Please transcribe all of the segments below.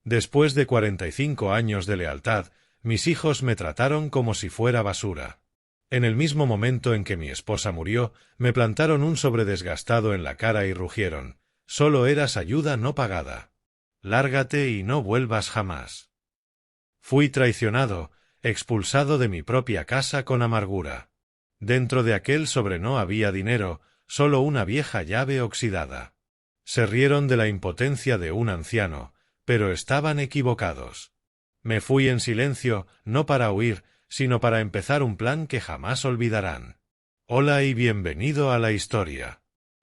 Después de 45 años de lealtad, mis hijos me trataron como si fuera basura. En el mismo momento en que mi esposa murió, me plantaron un sobre desgastado en la cara y rugieron: «Solo eras ayuda no pagada. Lárgate y no vuelvas jamás». Fui traicionado, expulsado de mi propia casa con amargura. Dentro de aquel sobre no había dinero, solo una vieja llave oxidada. Se rieron de la impotencia de un anciano, pero estaban equivocados. Me fui en silencio, no para huir, sino para empezar un plan que jamás olvidarán. Hola y bienvenido a la historia.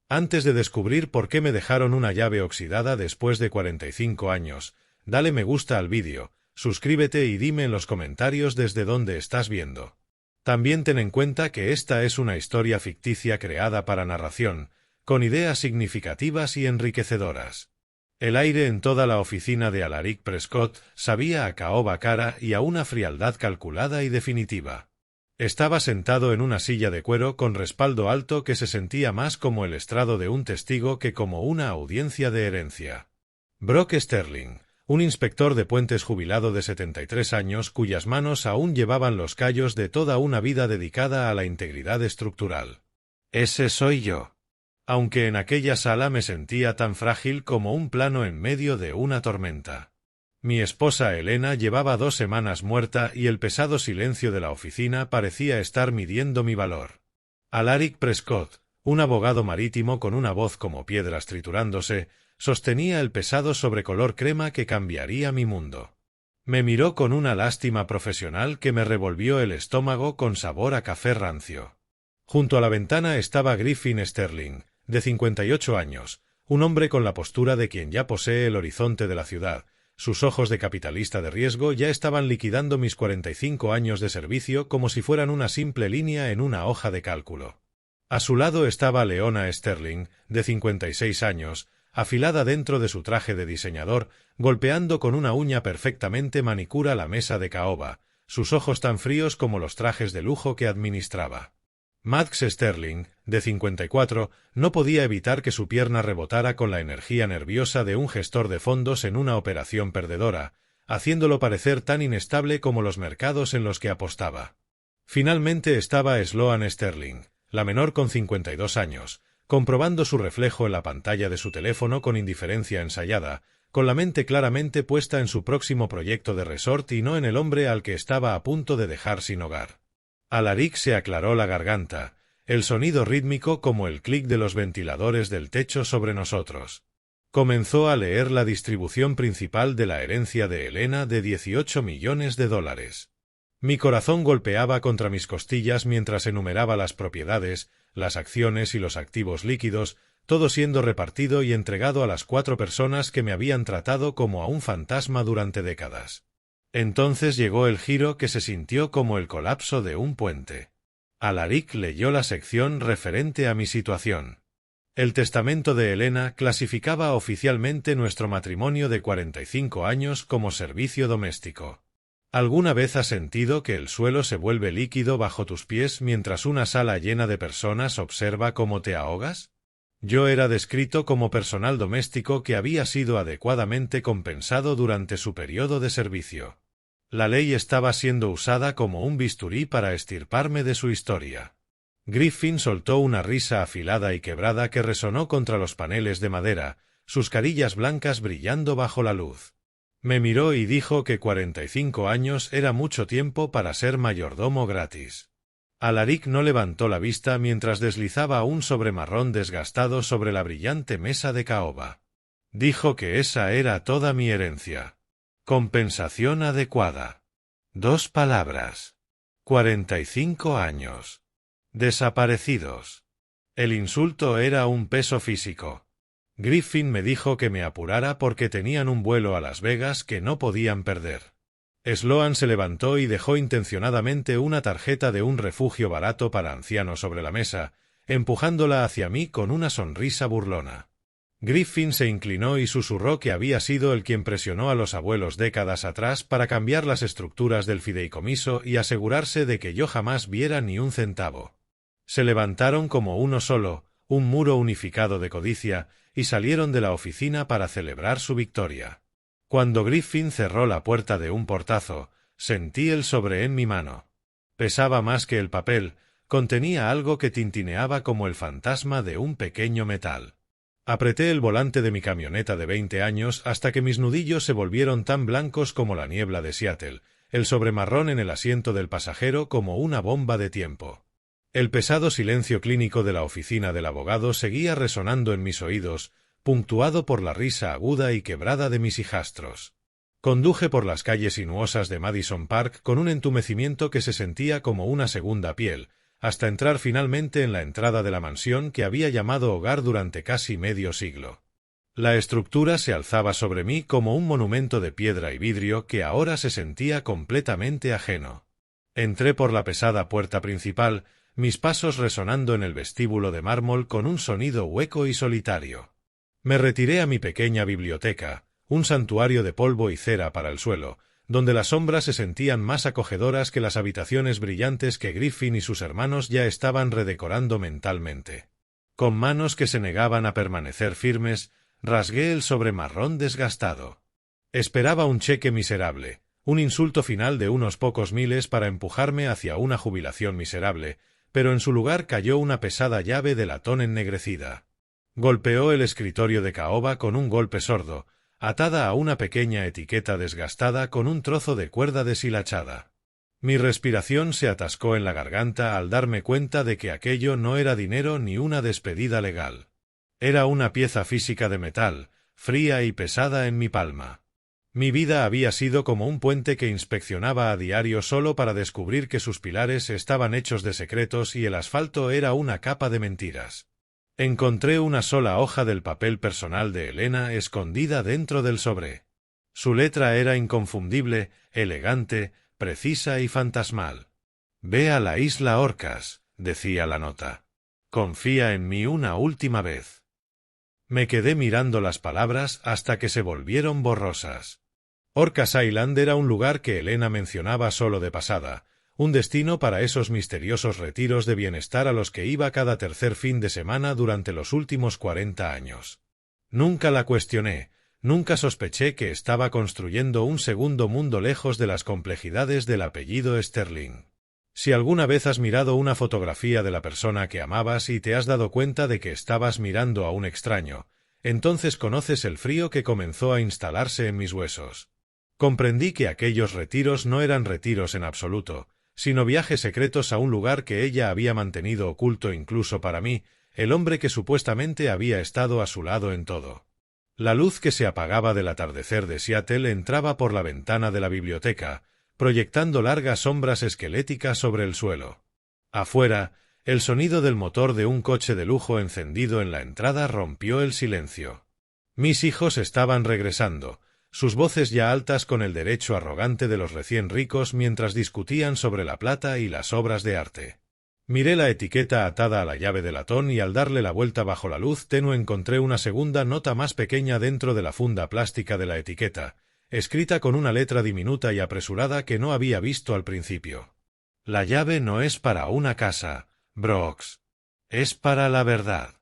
Antes de descubrir por qué me dejaron una llave oxidada después de 45 años, dale me gusta al vídeo, suscríbete y dime en los comentarios desde dónde estás viendo. También ten en cuenta que esta es una historia ficticia creada para narración, con ideas significativas y enriquecedoras. El aire en toda la oficina de Alaric Prescott sabía a caoba cara y a una frialdad calculada y definitiva. Estaba sentado en una silla de cuero con respaldo alto que se sentía más como el estrado de un testigo que como una audiencia de herencia. Brock Sterling, un inspector de puentes jubilado de 73 años cuyas manos aún llevaban los callos de toda una vida dedicada a la integridad estructural. Ese soy yo. Aunque en aquella sala me sentía tan frágil como un plano en medio de una tormenta. Mi esposa Elena llevaba 2 semanas muerta y el pesado silencio de la oficina parecía estar midiendo mi valor. Alaric Prescott, un abogado marítimo con una voz como piedras triturándose, sostenía el pesado sobre color crema que cambiaría mi mundo. Me miró con una lástima profesional que me revolvió el estómago con sabor a café rancio. Junto a la ventana estaba Griffin Sterling, de 58 años, un hombre con la postura de quien ya posee el horizonte de la ciudad. Sus ojos de capitalista de riesgo ya estaban liquidando mis 45 años de servicio como si fueran una simple línea en una hoja de cálculo. A su lado estaba Leona Sterling, de 56 años, afilada dentro de su traje de diseñador, golpeando con una uña perfectamente manicura la mesa de caoba, sus ojos tan fríos como los trajes de lujo que administraba. Max Sterling, de 54, no podía evitar que su pierna rebotara con la energía nerviosa de un gestor de fondos en una operación perdedora, haciéndolo parecer tan inestable como los mercados en los que apostaba. Finalmente estaba Sloan Sterling, la menor con 52 años, comprobando su reflejo en la pantalla de su teléfono con indiferencia ensayada, con la mente claramente puesta en su próximo proyecto de resort y no en el hombre al que estaba a punto de dejar sin hogar. Alaric se aclaró la garganta, el sonido rítmico como el clic de los ventiladores del techo sobre nosotros. Comenzó a leer la distribución principal de la herencia de Elena de $18 millones. Mi corazón golpeaba contra mis costillas mientras enumeraba las propiedades, las acciones y los activos líquidos, todo siendo repartido y entregado a las 4 personas que me habían tratado como a un fantasma durante décadas. Entonces llegó el giro que se sintió como el colapso de un puente. Alaric leyó la sección referente a mi situación. El testamento de Elena clasificaba oficialmente nuestro matrimonio de 45 años como servicio doméstico. ¿Alguna vez has sentido que el suelo se vuelve líquido bajo tus pies mientras una sala llena de personas observa cómo te ahogas? Yo era descrito como personal doméstico que había sido adecuadamente compensado durante su periodo de servicio. La ley estaba siendo usada como un bisturí para extirparme de su historia. Griffin soltó una risa afilada y quebrada que resonó contra los paneles de madera, sus carillas blancas brillando bajo la luz. Me miró y dijo que 45 años era mucho tiempo para ser mayordomo gratis. Alaric no levantó la vista mientras deslizaba un sobre marrón desgastado sobre la brillante mesa de caoba. Dijo que esa era toda mi herencia. Compensación adecuada. 2 palabras. 45 años. Desaparecidos. El insulto era un peso físico. Griffin me dijo que me apurara porque tenían un vuelo a Las Vegas que no podían perder. Sloan se levantó y dejó intencionadamente una tarjeta de un refugio barato para ancianos sobre la mesa, empujándola hacia mí con una sonrisa burlona. Griffin se inclinó y susurró que había sido el quien presionó a los abuelos décadas atrás para cambiar las estructuras del fideicomiso y asegurarse de que yo jamás viera ni un centavo. Se levantaron como uno solo, un muro unificado de codicia, y salieron de la oficina para celebrar su victoria. Cuando Griffin cerró la puerta de un portazo, sentí el sobre en mi mano. Pesaba más que el papel, contenía algo que tintineaba como el fantasma de un pequeño metal. Apreté el volante de mi camioneta de 20 años hasta que mis nudillos se volvieron tan blancos como la niebla de Seattle, el sobre marrón en el asiento del pasajero como una bomba de tiempo. El pesado silencio clínico de la oficina del abogado seguía resonando en mis oídos, puntuado por la risa aguda y quebrada de mis hijastros. Conduje por las calles sinuosas de Madison Park con un entumecimiento que se sentía como una segunda piel, hasta entrar finalmente en la entrada de la mansión que había llamado hogar durante casi medio siglo. La estructura se alzaba sobre mí como un monumento de piedra y vidrio que ahora se sentía completamente ajeno. Entré por la pesada puerta principal, mis pasos resonando en el vestíbulo de mármol con un sonido hueco y solitario. Me retiré a mi pequeña biblioteca, un santuario de polvo y cera para el suelo, donde las sombras se sentían más acogedoras que las habitaciones brillantes que Griffin y sus hermanos ya estaban redecorando mentalmente. Con manos que se negaban a permanecer firmes, rasgué el sobre marrón desgastado. Esperaba un cheque miserable, un insulto final de unos pocos miles para empujarme hacia una jubilación miserable, pero en su lugar cayó una pesada llave de latón ennegrecida. Golpeó el escritorio de caoba con un golpe sordo, atada a una pequeña etiqueta desgastada con un trozo de cuerda deshilachada. Mi respiración se atascó en la garganta al darme cuenta de que aquello no era dinero ni una despedida legal. Era una pieza física de metal, fría y pesada en mi palma. Mi vida había sido como un puente que inspeccionaba a diario solo para descubrir que sus pilares estaban hechos de secretos y el asfalto era una capa de mentiras. Encontré una sola hoja del papel personal de Elena escondida dentro del sobre. Su letra era inconfundible, elegante, precisa y fantasmal. «Ve a la isla Orcas», decía la nota. «Confía en mí una última vez». Me quedé mirando las palabras hasta que se volvieron borrosas. Orcas Island era un lugar que Elena mencionaba solo de pasada, un destino para esos misteriosos retiros de bienestar a los que iba cada tercer fin de semana durante los últimos 40 años. Nunca la cuestioné, nunca sospeché que estaba construyendo un segundo mundo lejos de las complejidades del apellido Sterling. Si alguna vez has mirado una fotografía de la persona que amabas y te has dado cuenta de que estabas mirando a un extraño, entonces conoces el frío que comenzó a instalarse en mis huesos. Comprendí que aquellos retiros no eran retiros en absoluto, sino viajes secretos a un lugar que ella había mantenido oculto incluso para mí, el hombre que supuestamente había estado a su lado en todo. La luz que se apagaba del atardecer de Seattle entraba por la ventana de la biblioteca, proyectando largas sombras esqueléticas sobre el suelo. Afuera, el sonido del motor de un coche de lujo encendido en la entrada rompió el silencio. Mis hijos estaban regresando, sus voces ya altas con el derecho arrogante de los recién ricos mientras discutían sobre la plata y las obras de arte. Miré la etiqueta atada a la llave de latón y al darle la vuelta bajo la luz tenue encontré una segunda nota más pequeña dentro de la funda plástica de la etiqueta, escrita con una letra diminuta y apresurada que no había visto al principio. «La llave no es para una casa, Brooks. Es para la verdad».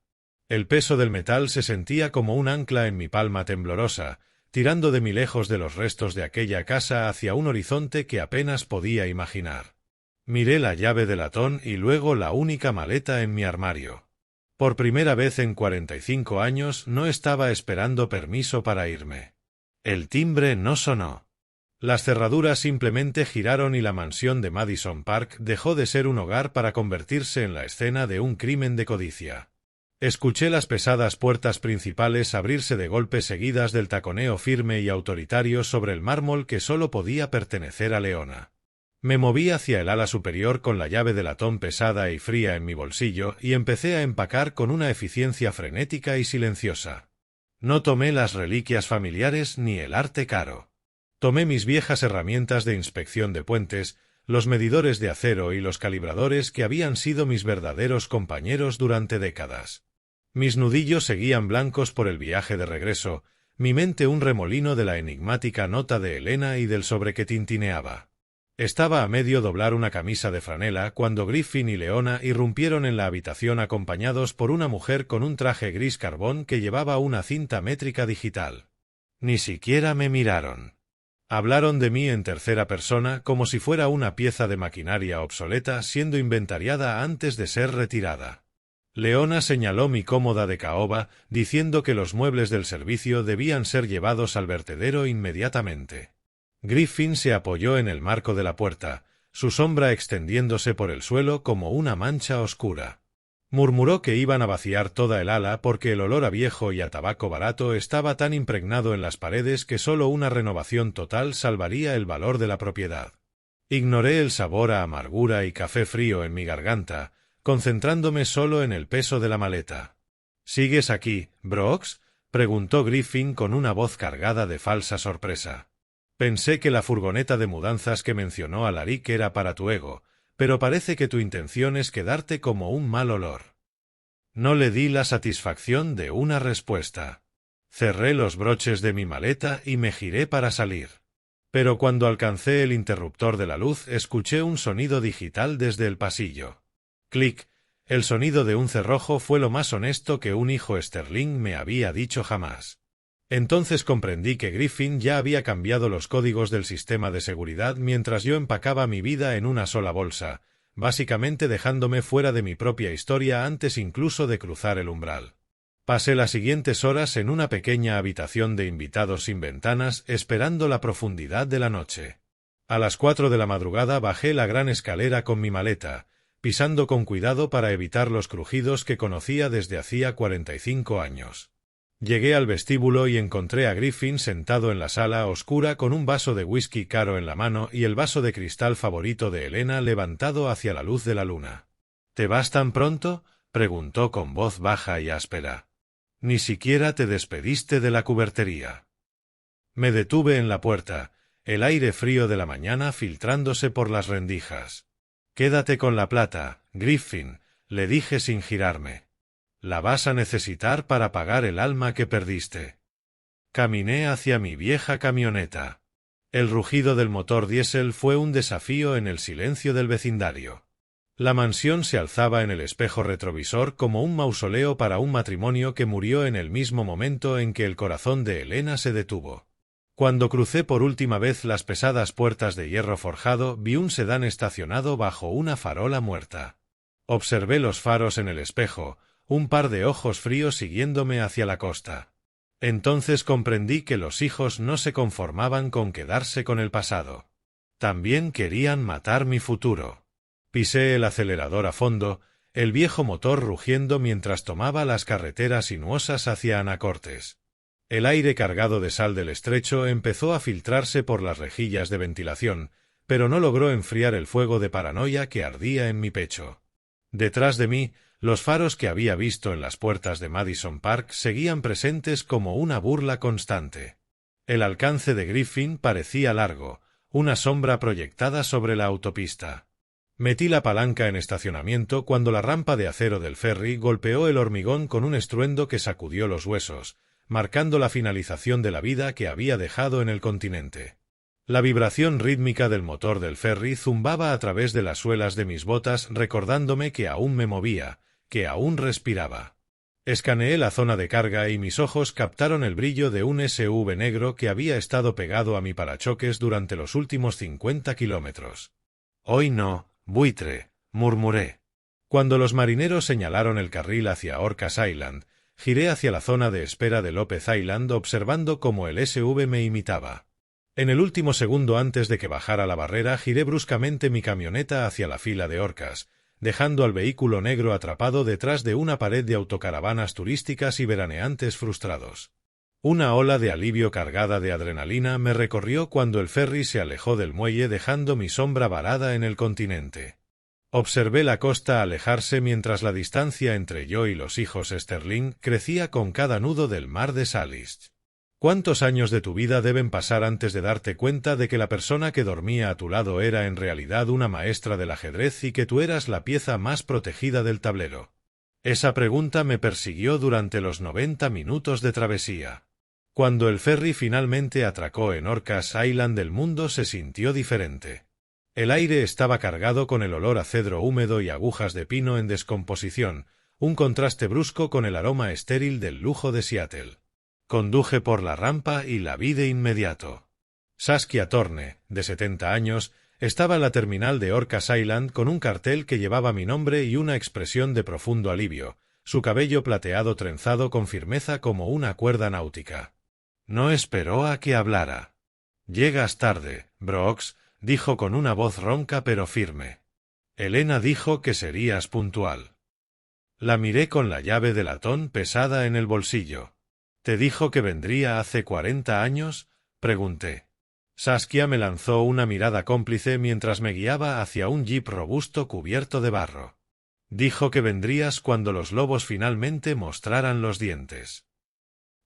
El peso del metal se sentía como un ancla en mi palma temblorosa, tirando de mí lejos de los restos de aquella casa hacia un horizonte que apenas podía imaginar. Miré la llave de latón y luego la única maleta en mi armario. Por primera vez en 45 años no estaba esperando permiso para irme. El timbre no sonó. Las cerraduras simplemente giraron y la mansión de Madison Park dejó de ser un hogar para convertirse en la escena de un crimen de codicia. Escuché las pesadas puertas principales abrirse de golpe seguidas del taconeo firme y autoritario sobre el mármol que solo podía pertenecer a Leona. Me moví hacia el ala superior con la llave de latón pesada y fría en mi bolsillo y empecé a empacar con una eficiencia frenética y silenciosa. No tomé las reliquias familiares ni el arte caro. Tomé mis viejas herramientas de inspección de puentes, los medidores de acero y los calibradores que habían sido mis verdaderos compañeros durante décadas. Mis nudillos seguían blancos por el viaje de regreso, mi mente un remolino de la enigmática nota de Elena y del sobre que tintineaba. Estaba a medio doblar una camisa de franela cuando Griffin y Leona irrumpieron en la habitación acompañados por una mujer con un traje gris carbón que llevaba una cinta métrica digital. Ni siquiera me miraron. Hablaron de mí en tercera persona como si fuera una pieza de maquinaria obsoleta siendo inventariada antes de ser retirada. Leona señaló mi cómoda de caoba, diciendo que los muebles del servicio debían ser llevados al vertedero inmediatamente. Griffin se apoyó en el marco de la puerta, su sombra extendiéndose por el suelo como una mancha oscura. Murmuró que iban a vaciar toda el ala porque el olor a viejo y a tabaco barato estaba tan impregnado en las paredes que solo una renovación total salvaría el valor de la propiedad. Ignoré el sabor a amargura y café frío en mi garganta, concentrándome solo en el peso de la maleta. —¿Sigues aquí, Brooks? —preguntó Griffin con una voz cargada de falsa sorpresa. Pensé que la furgoneta de mudanzas que mencionó Alaric era para tu ego, pero parece que tu intención es quedarte como un mal olor. No le di la satisfacción de una respuesta. Cerré los broches de mi maleta y me giré para salir. Pero cuando alcancé el interruptor de la luz escuché un sonido digital desde el pasillo. Clic. El sonido de un cerrojo fue lo más honesto que un hijo Sterling me había dicho jamás. Entonces comprendí que Griffin ya había cambiado los códigos del sistema de seguridad mientras yo empacaba mi vida en una sola bolsa, básicamente dejándome fuera de mi propia historia antes incluso de cruzar el umbral. Pasé las siguientes horas en una pequeña habitación de invitados sin ventanas esperando la profundidad de la noche. A las 4 de la madrugada bajé la gran escalera con mi maleta, pisando con cuidado para evitar los crujidos que conocía desde hacía 45 años. Llegué al vestíbulo y encontré a Griffin sentado en la sala oscura con un vaso de whisky caro en la mano y el vaso de cristal favorito de Elena levantado hacia la luz de la luna. —¿Te vas tan pronto? —preguntó con voz baja y áspera. —Ni siquiera te despediste de la cubertería. Me detuve en la puerta, el aire frío de la mañana filtrándose por las rendijas. —Quédate con la plata, Griffin —le dije sin girarme—. La vas a necesitar para pagar el alma que perdiste. Caminé hacia mi vieja camioneta. El rugido del motor diésel fue un desafío en el silencio del vecindario. La mansión se alzaba en el espejo retrovisor como un mausoleo para un matrimonio que murió en el mismo momento en que el corazón de Elena se detuvo. Cuando crucé por última vez las pesadas puertas de hierro forjado, vi un sedán estacionado bajo una farola muerta. Observé los faros en el espejo, un par de ojos fríos siguiéndome hacia la costa. Entonces comprendí que los hijos no se conformaban con quedarse con el pasado. También querían matar mi futuro. Pisé el acelerador a fondo, el viejo motor rugiendo mientras tomaba las carreteras sinuosas hacia Anacortes. El aire cargado de sal del estrecho empezó a filtrarse por las rejillas de ventilación, pero no logró enfriar el fuego de paranoia que ardía en mi pecho. Detrás de mí, los faros que había visto en las puertas de Madison Park seguían presentes como una burla constante. El alcance de Griffin parecía largo, una sombra proyectada sobre la autopista. Metí la palanca en estacionamiento cuando la rampa de acero del ferry golpeó el hormigón con un estruendo que sacudió los huesos, marcando la finalización de la vida que había dejado en el continente. La vibración rítmica del motor del ferry zumbaba a través de las suelas de mis botas recordándome que aún me movía, que aún respiraba. Escaneé la zona de carga y mis ojos captaron el brillo de un SUV negro que había estado pegado a mi parachoques durante los últimos 50 kilómetros. «Hoy no, buitre», murmuré. Cuando los marineros señalaron el carril hacia Orcas Island, giré hacia la zona de espera de Lopez Island observando cómo el SUV me imitaba. En el último segundo antes de que bajara la barrera giré bruscamente mi camioneta hacia la fila de Orcas, dejando al vehículo negro atrapado detrás de una pared de autocaravanas turísticas y veraneantes frustrados. Una ola de alivio cargada de adrenalina me recorrió cuando el ferry se alejó del muelle dejando mi sombra varada en el continente. Observé la costa alejarse mientras la distancia entre yo y los hijos Sterling crecía con cada nudo del mar de Salish. ¿Cuántos años de tu vida deben pasar antes de darte cuenta de que la persona que dormía a tu lado era en realidad una maestra del ajedrez y que tú eras la pieza más protegida del tablero? Esa pregunta me persiguió durante los 90 minutos de travesía. Cuando el ferry finalmente atracó en Orcas Island el mundo se sintió diferente. El aire estaba cargado con el olor a cedro húmedo y agujas de pino en descomposición, un contraste brusco con el aroma estéril del lujo de Seattle. Conduje por la rampa y la vi de inmediato. Saskia Thorne, de 70 años, estaba en la terminal de Orcas Island con un cartel que llevaba mi nombre y una expresión de profundo alivio, su cabello plateado trenzado con firmeza como una cuerda náutica. No esperó a que hablara. «Llegas tarde, Brooks», dijo con una voz ronca pero firme. «Elena dijo que serías puntual». La miré con la llave de latón pesada en el bolsillo. «¿Te dijo que vendría hace 40 años?» pregunté. Saskia me lanzó una mirada cómplice mientras me guiaba hacia un jeep robusto cubierto de barro. «Dijo que vendrías cuando los lobos finalmente mostraran los dientes».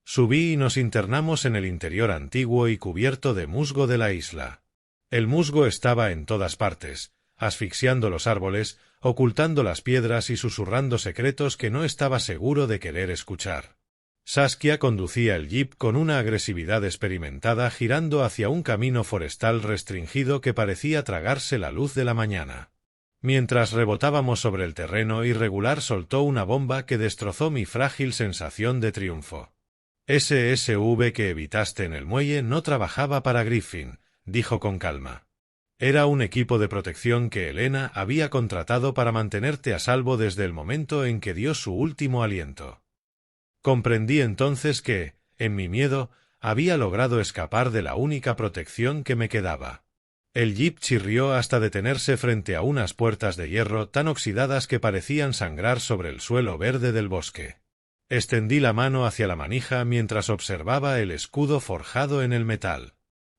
Subí y nos internamos en el interior antiguo y cubierto de musgo de la isla. El musgo estaba en todas partes, asfixiando los árboles, ocultando las piedras y susurrando secretos que no estaba seguro de querer escuchar. Saskia conducía el jeep con una agresividad experimentada girando hacia un camino forestal restringido que parecía tragarse la luz de la mañana. Mientras rebotábamos sobre el terreno irregular soltó una bomba que destrozó mi frágil sensación de triunfo. «Ese SUV que evitaste en el muelle no trabajaba para Griffin», dijo con calma. «Era un equipo de protección que Elena había contratado para mantenerte a salvo desde el momento en que dio su último aliento». Comprendí entonces que, en mi miedo, había logrado escapar de la única protección que me quedaba. El jeep chirrió hasta detenerse frente a unas puertas de hierro tan oxidadas que parecían sangrar sobre el suelo verde del bosque. Extendí la mano hacia la manija mientras observaba el escudo forjado en el metal.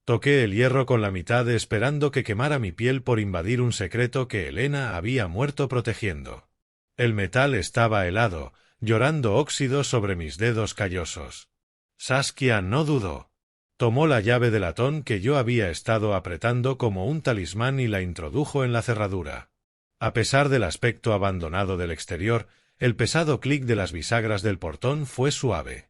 Toqué el hierro con la mitad esperando que quemara mi piel por invadir un secreto que Elena había muerto protegiendo. El metal estaba helado, llorando óxido sobre mis dedos callosos. Saskia no dudó. Tomó la llave de latón que yo había estado apretando como un talismán y la introdujo en la cerradura. A pesar del aspecto abandonado del exterior, el pesado clic de las bisagras del portón fue suave.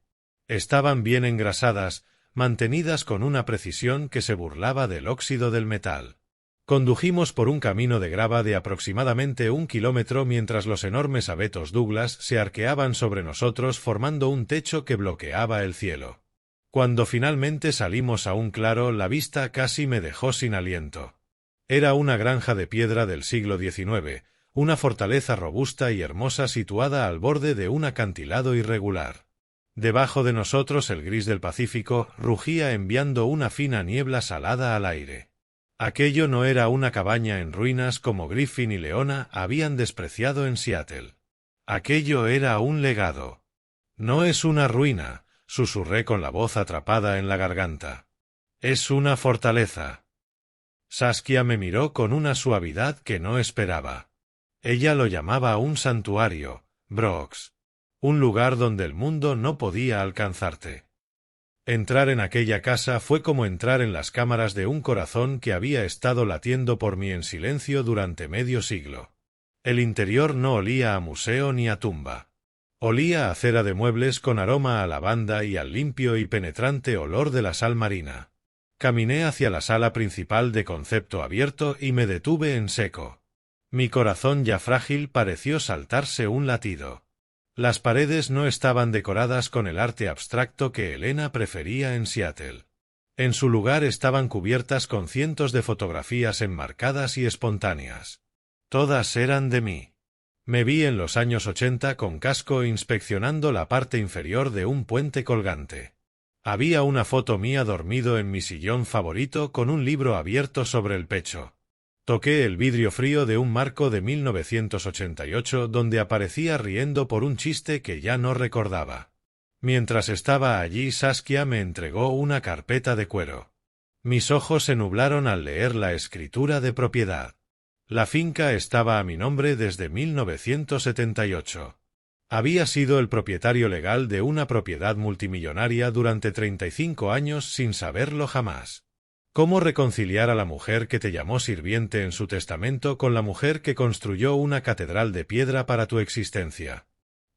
Estaban bien engrasadas, mantenidas con una precisión que se burlaba del óxido del metal. Condujimos por un camino de grava de aproximadamente 1 kilómetro mientras los enormes abetos Douglas se arqueaban sobre nosotros formando un techo que bloqueaba el cielo. Cuando finalmente salimos a un claro, la vista casi me dejó sin aliento. Era una granja de piedra del siglo XIX, una fortaleza robusta y hermosa situada al borde de un acantilado irregular. Debajo de nosotros el gris del Pacífico rugía enviando una fina niebla salada al aire. Aquello no era una cabaña en ruinas como Griffin y Leona habían despreciado en Seattle. Aquello era un legado. «No es una ruina», susurré con la voz atrapada en la garganta. «Es una fortaleza». Saskia me miró con una suavidad que no esperaba. Ella lo llamaba un santuario, Brooks. Un lugar donde el mundo no podía alcanzarte. Entrar en aquella casa fue como entrar en las cámaras de un corazón que había estado latiendo por mí en silencio durante medio siglo. El interior no olía a museo ni a tumba. Olía a cera de muebles con aroma a lavanda y al limpio y penetrante olor de la sal marina. Caminé hacia la sala principal de concepto abierto y me detuve en seco. Mi corazón ya frágil pareció saltarse un latido. Las paredes no estaban decoradas con el arte abstracto que Elena prefería en Seattle. En su lugar estaban cubiertas con cientos de fotografías enmarcadas y espontáneas. Todas eran de mí. Me vi en los años 80 con casco inspeccionando la parte inferior de un puente colgante. Había una foto mía dormido en mi sillón favorito con un libro abierto sobre el pecho. Toqué el vidrio frío de un marco de 1988 donde aparecía riendo por un chiste que ya no recordaba. Mientras estaba allí, Saskia me entregó una carpeta de cuero. Mis ojos se nublaron al leer la escritura de propiedad. La finca estaba a mi nombre desde 1978. Había sido el propietario legal de una propiedad multimillonaria durante 35 años sin saberlo jamás. ¿Cómo reconciliar a la mujer que te llamó sirviente en su testamento con la mujer que construyó una catedral de piedra para tu existencia?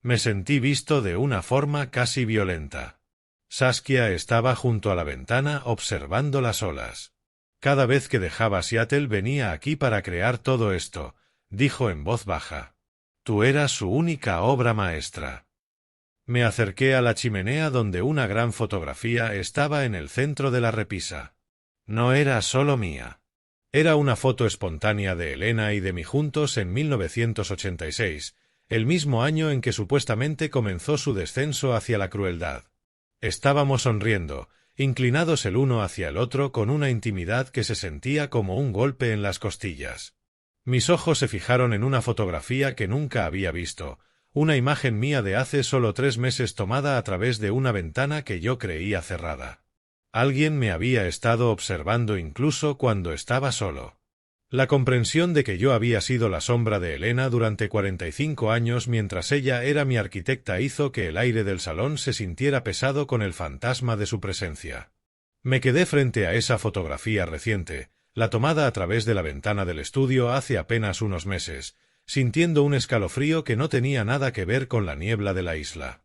Me sentí visto de una forma casi violenta. Saskia estaba junto a la ventana observando las olas. Cada vez que dejaba Seattle venía aquí para crear todo esto, dijo en voz baja. Tú eras su única obra maestra. Me acerqué a la chimenea donde una gran fotografía estaba en el centro de la repisa. No era solo mía. Era una foto espontánea de Elena y de mí juntos en 1986, el mismo año en que supuestamente comenzó su descenso hacia la crueldad. Estábamos sonriendo, inclinados el uno hacia el otro con una intimidad que se sentía como un golpe en las costillas. Mis ojos se fijaron en una fotografía que nunca había visto, una imagen mía de hace solo 3 meses tomada a través de una ventana que yo creía cerrada. Alguien me había estado observando incluso cuando estaba solo. La comprensión de que yo había sido la sombra de Elena durante 45 años mientras ella era mi arquitecta hizo que el aire del salón se sintiera pesado con el fantasma de su presencia. Me quedé frente a esa fotografía reciente, la tomada a través de la ventana del estudio hace apenas unos meses, sintiendo un escalofrío que no tenía nada que ver con la niebla de la isla.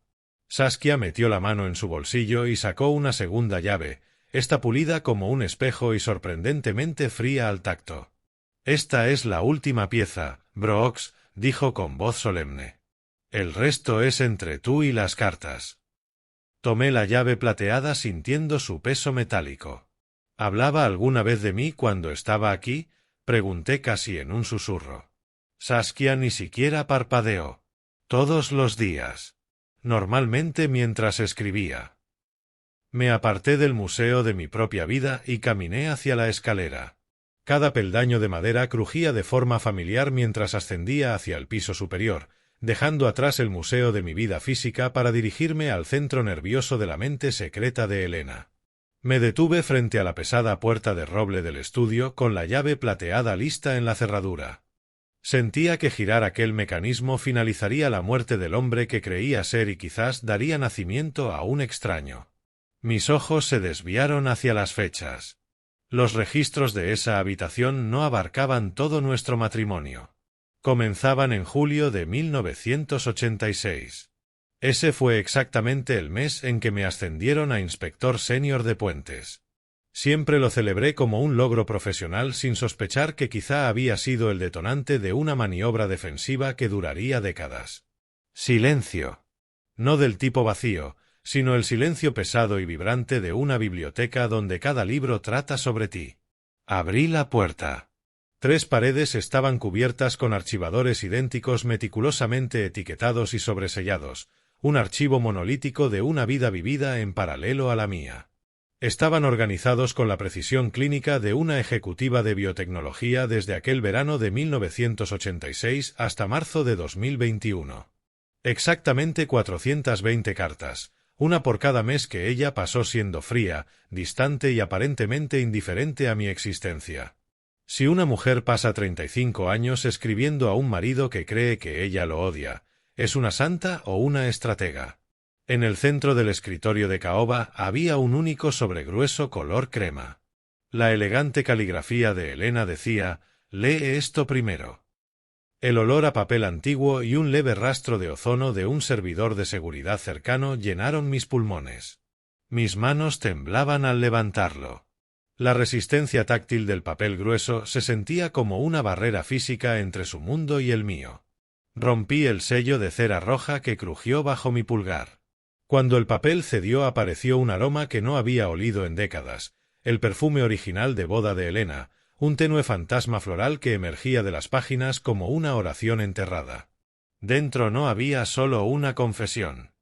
Saskia metió la mano en su bolsillo y sacó una segunda llave, esta pulida como un espejo y sorprendentemente fría al tacto. «Esta es la última pieza, Brooks», dijo con voz solemne. «El resto es entre tú y las cartas». Tomé la llave plateada sintiendo su peso metálico. «¿Hablaba alguna vez de mí cuando estaba aquí?», pregunté casi en un susurro. Saskia ni siquiera parpadeó. «Todos los días. Normalmente mientras escribía». Me aparté del museo de mi propia vida y caminé hacia la escalera. Cada peldaño de madera crujía de forma familiar mientras ascendía hacia el piso superior, dejando atrás el museo de mi vida física para dirigirme al centro nervioso de la mente secreta de Elena. Me detuve frente a la pesada puerta de roble del estudio con la llave plateada lista en la cerradura. Sentía que girar aquel mecanismo finalizaría la muerte del hombre que creía ser y quizás daría nacimiento a un extraño. Mis ojos se desviaron hacia las fechas. Los registros de esa habitación no abarcaban todo nuestro matrimonio. Comenzaban en julio de 1986. Ese fue exactamente el mes en que me ascendieron a inspector senior de puentes. Siempre lo celebré como un logro profesional sin sospechar que quizá había sido el detonante de una maniobra defensiva que duraría décadas. Silencio. No del tipo vacío, sino el silencio pesado y vibrante de una biblioteca donde cada libro trata sobre ti. Abrí la puerta. 3 paredes estaban cubiertas con archivadores idénticos meticulosamente etiquetados y sobresellados, un archivo monolítico de una vida vivida en paralelo a la mía. Estaban organizados con la precisión clínica de una ejecutiva de biotecnología desde aquel verano de 1986 hasta marzo de 2021. Exactamente 420 cartas, una por cada mes que ella pasó siendo fría, distante y aparentemente indiferente a mi existencia. Si una mujer pasa 35 años escribiendo a un marido que cree que ella lo odia, ¿es una santa o una estratega? En el centro del escritorio de caoba había un único sobregrueso color crema. La elegante caligrafía de Elena decía: «Lee esto primero». El olor a papel antiguo y un leve rastro de ozono de un servidor de seguridad cercano llenaron mis pulmones. Mis manos temblaban al levantarlo. La resistencia táctil del papel grueso se sentía como una barrera física entre su mundo y el mío. Rompí el sello de cera roja que crujió bajo mi pulgar. Cuando el papel cedió apareció un aroma que no había olido en décadas, el perfume original de boda de Elena, un tenue fantasma floral que emergía de las páginas como una oración enterrada. Dentro no había solo una confesión.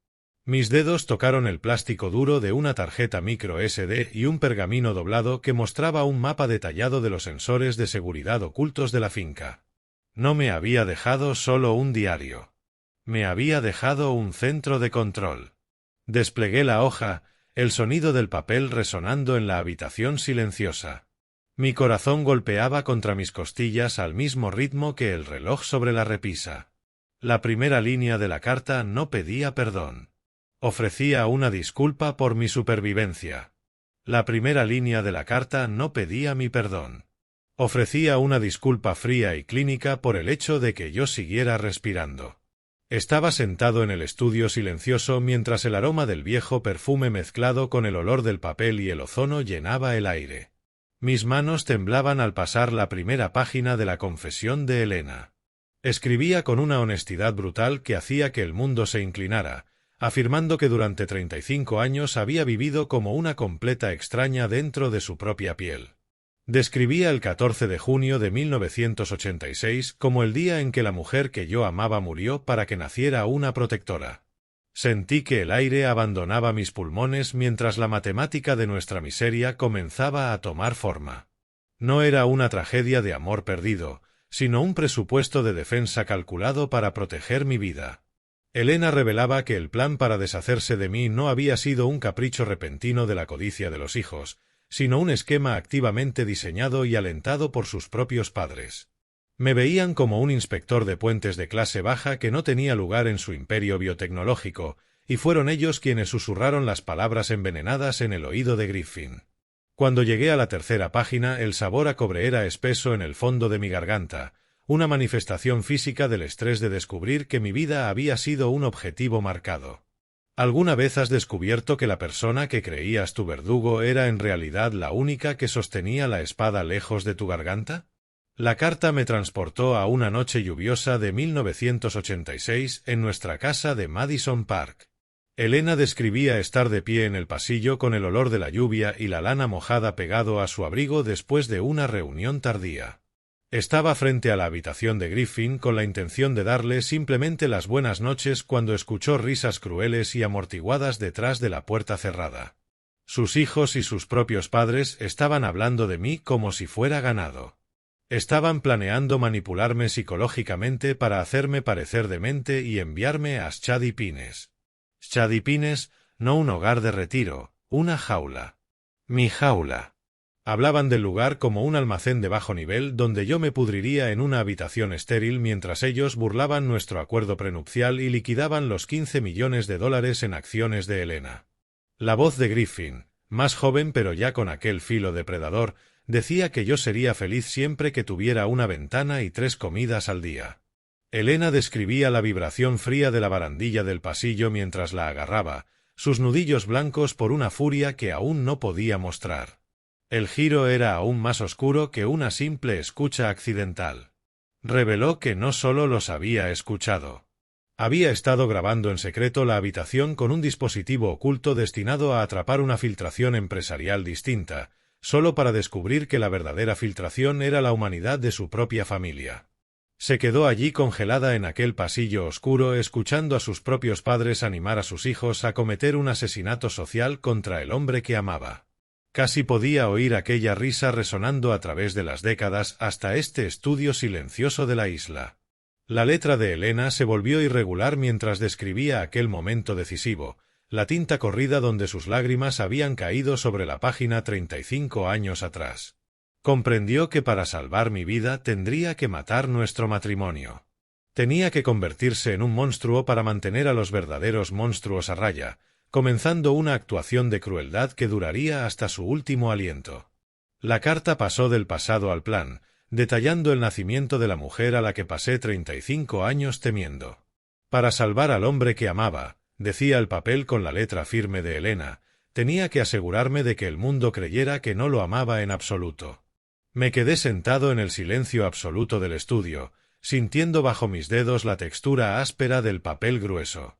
Mis dedos tocaron el plástico duro de una tarjeta micro SD y un pergamino doblado que mostraba un mapa detallado de los sensores de seguridad ocultos de la finca. No me había dejado solo un diario. Me había dejado un centro de control. Desplegué la hoja, el sonido del papel resonando en la habitación silenciosa. Mi corazón golpeaba contra mis costillas al mismo ritmo que el reloj sobre la repisa. La primera línea de la carta no pedía perdón. Ofrecía una disculpa por mi supervivencia. La primera línea de la carta no pedía mi perdón. Ofrecía una disculpa fría y clínica por el hecho de que yo siguiera respirando. Estaba sentado en el estudio silencioso mientras el aroma del viejo perfume mezclado con el olor del papel y el ozono llenaba el aire. Mis manos temblaban al pasar la primera página de la confesión de Elena. Escribía con una honestidad brutal que hacía que el mundo se inclinara, afirmando que durante 35 años había vivido como una completa extraña dentro de su propia piel. Describía el 14 de junio de 1986 como el día en que la mujer que yo amaba murió para que naciera una protectora. Sentí que el aire abandonaba mis pulmones mientras la matemática de nuestra miseria comenzaba a tomar forma. No era una tragedia de amor perdido, sino un presupuesto de defensa calculado para proteger mi vida. Elena revelaba que el plan para deshacerse de mí no había sido un capricho repentino de la codicia de los hijos, sino un esquema activamente diseñado y alentado por sus propios padres. Me veían como un inspector de puentes de clase baja que no tenía lugar en su imperio biotecnológico, y fueron ellos quienes susurraron las palabras envenenadas en el oído de Griffin. Cuando llegué a la tercera página, el sabor a cobre era espeso en el fondo de mi garganta, una manifestación física del estrés de descubrir que mi vida había sido un objetivo marcado. ¿Alguna vez has descubierto que la persona que creías tu verdugo era en realidad la única que sostenía la espada lejos de tu garganta? La carta me transportó a una noche lluviosa de 1986 en nuestra casa de Madison Park. Elena describía estar de pie en el pasillo con el olor de la lluvia y la lana mojada pegado a su abrigo después de una reunión tardía. Estaba frente a la habitación de Griffin con la intención de darle simplemente las buenas noches cuando escuchó risas crueles y amortiguadas detrás de la puerta cerrada. Sus hijos y sus propios padres estaban hablando de mí como si fuera ganado. Estaban planeando manipularme psicológicamente para hacerme parecer demente y enviarme a Shady Pines. Shady Pines, no un hogar de retiro, una jaula. Mi jaula. Hablaban del lugar como un almacén de bajo nivel donde yo me pudriría en una habitación estéril mientras ellos burlaban nuestro acuerdo prenupcial y liquidaban los $15 millones en acciones de Elena. La voz de Griffin, más joven pero ya con aquel filo depredador, decía que yo sería feliz siempre que tuviera una ventana y 3 comidas al día. Elena describía la vibración fría de la barandilla del pasillo mientras la agarraba, sus nudillos blancos por una furia que aún no podía mostrar. El giro era aún más oscuro que una simple escucha accidental. Reveló que no solo los había escuchado. Había estado grabando en secreto la habitación con un dispositivo oculto destinado a atrapar una filtración empresarial distinta, solo para descubrir que la verdadera filtración era la humanidad de su propia familia. Se quedó allí congelada en aquel pasillo oscuro escuchando a sus propios padres animar a sus hijos a cometer un asesinato social contra el hombre que amaba. Casi podía oír aquella risa resonando a través de las décadas hasta este estudio silencioso de la isla. La letra de Elena se volvió irregular mientras describía aquel momento decisivo, la tinta corrida donde sus lágrimas habían caído sobre la página 35 años atrás. Comprendió que para salvar mi vida tendría que matar nuestro matrimonio. Tenía que convertirse en un monstruo para mantener a los verdaderos monstruos a raya, comenzando una actuación de crueldad que duraría hasta su último aliento. La carta pasó del pasado al plan, detallando el nacimiento de la mujer a la que pasé 35 años temiendo. Para salvar al hombre que amaba, decía el papel con la letra firme de Elena, tenía que asegurarme de que el mundo creyera que no lo amaba en absoluto. Me quedé sentado en el silencio absoluto del estudio, sintiendo bajo mis dedos la textura áspera del papel grueso.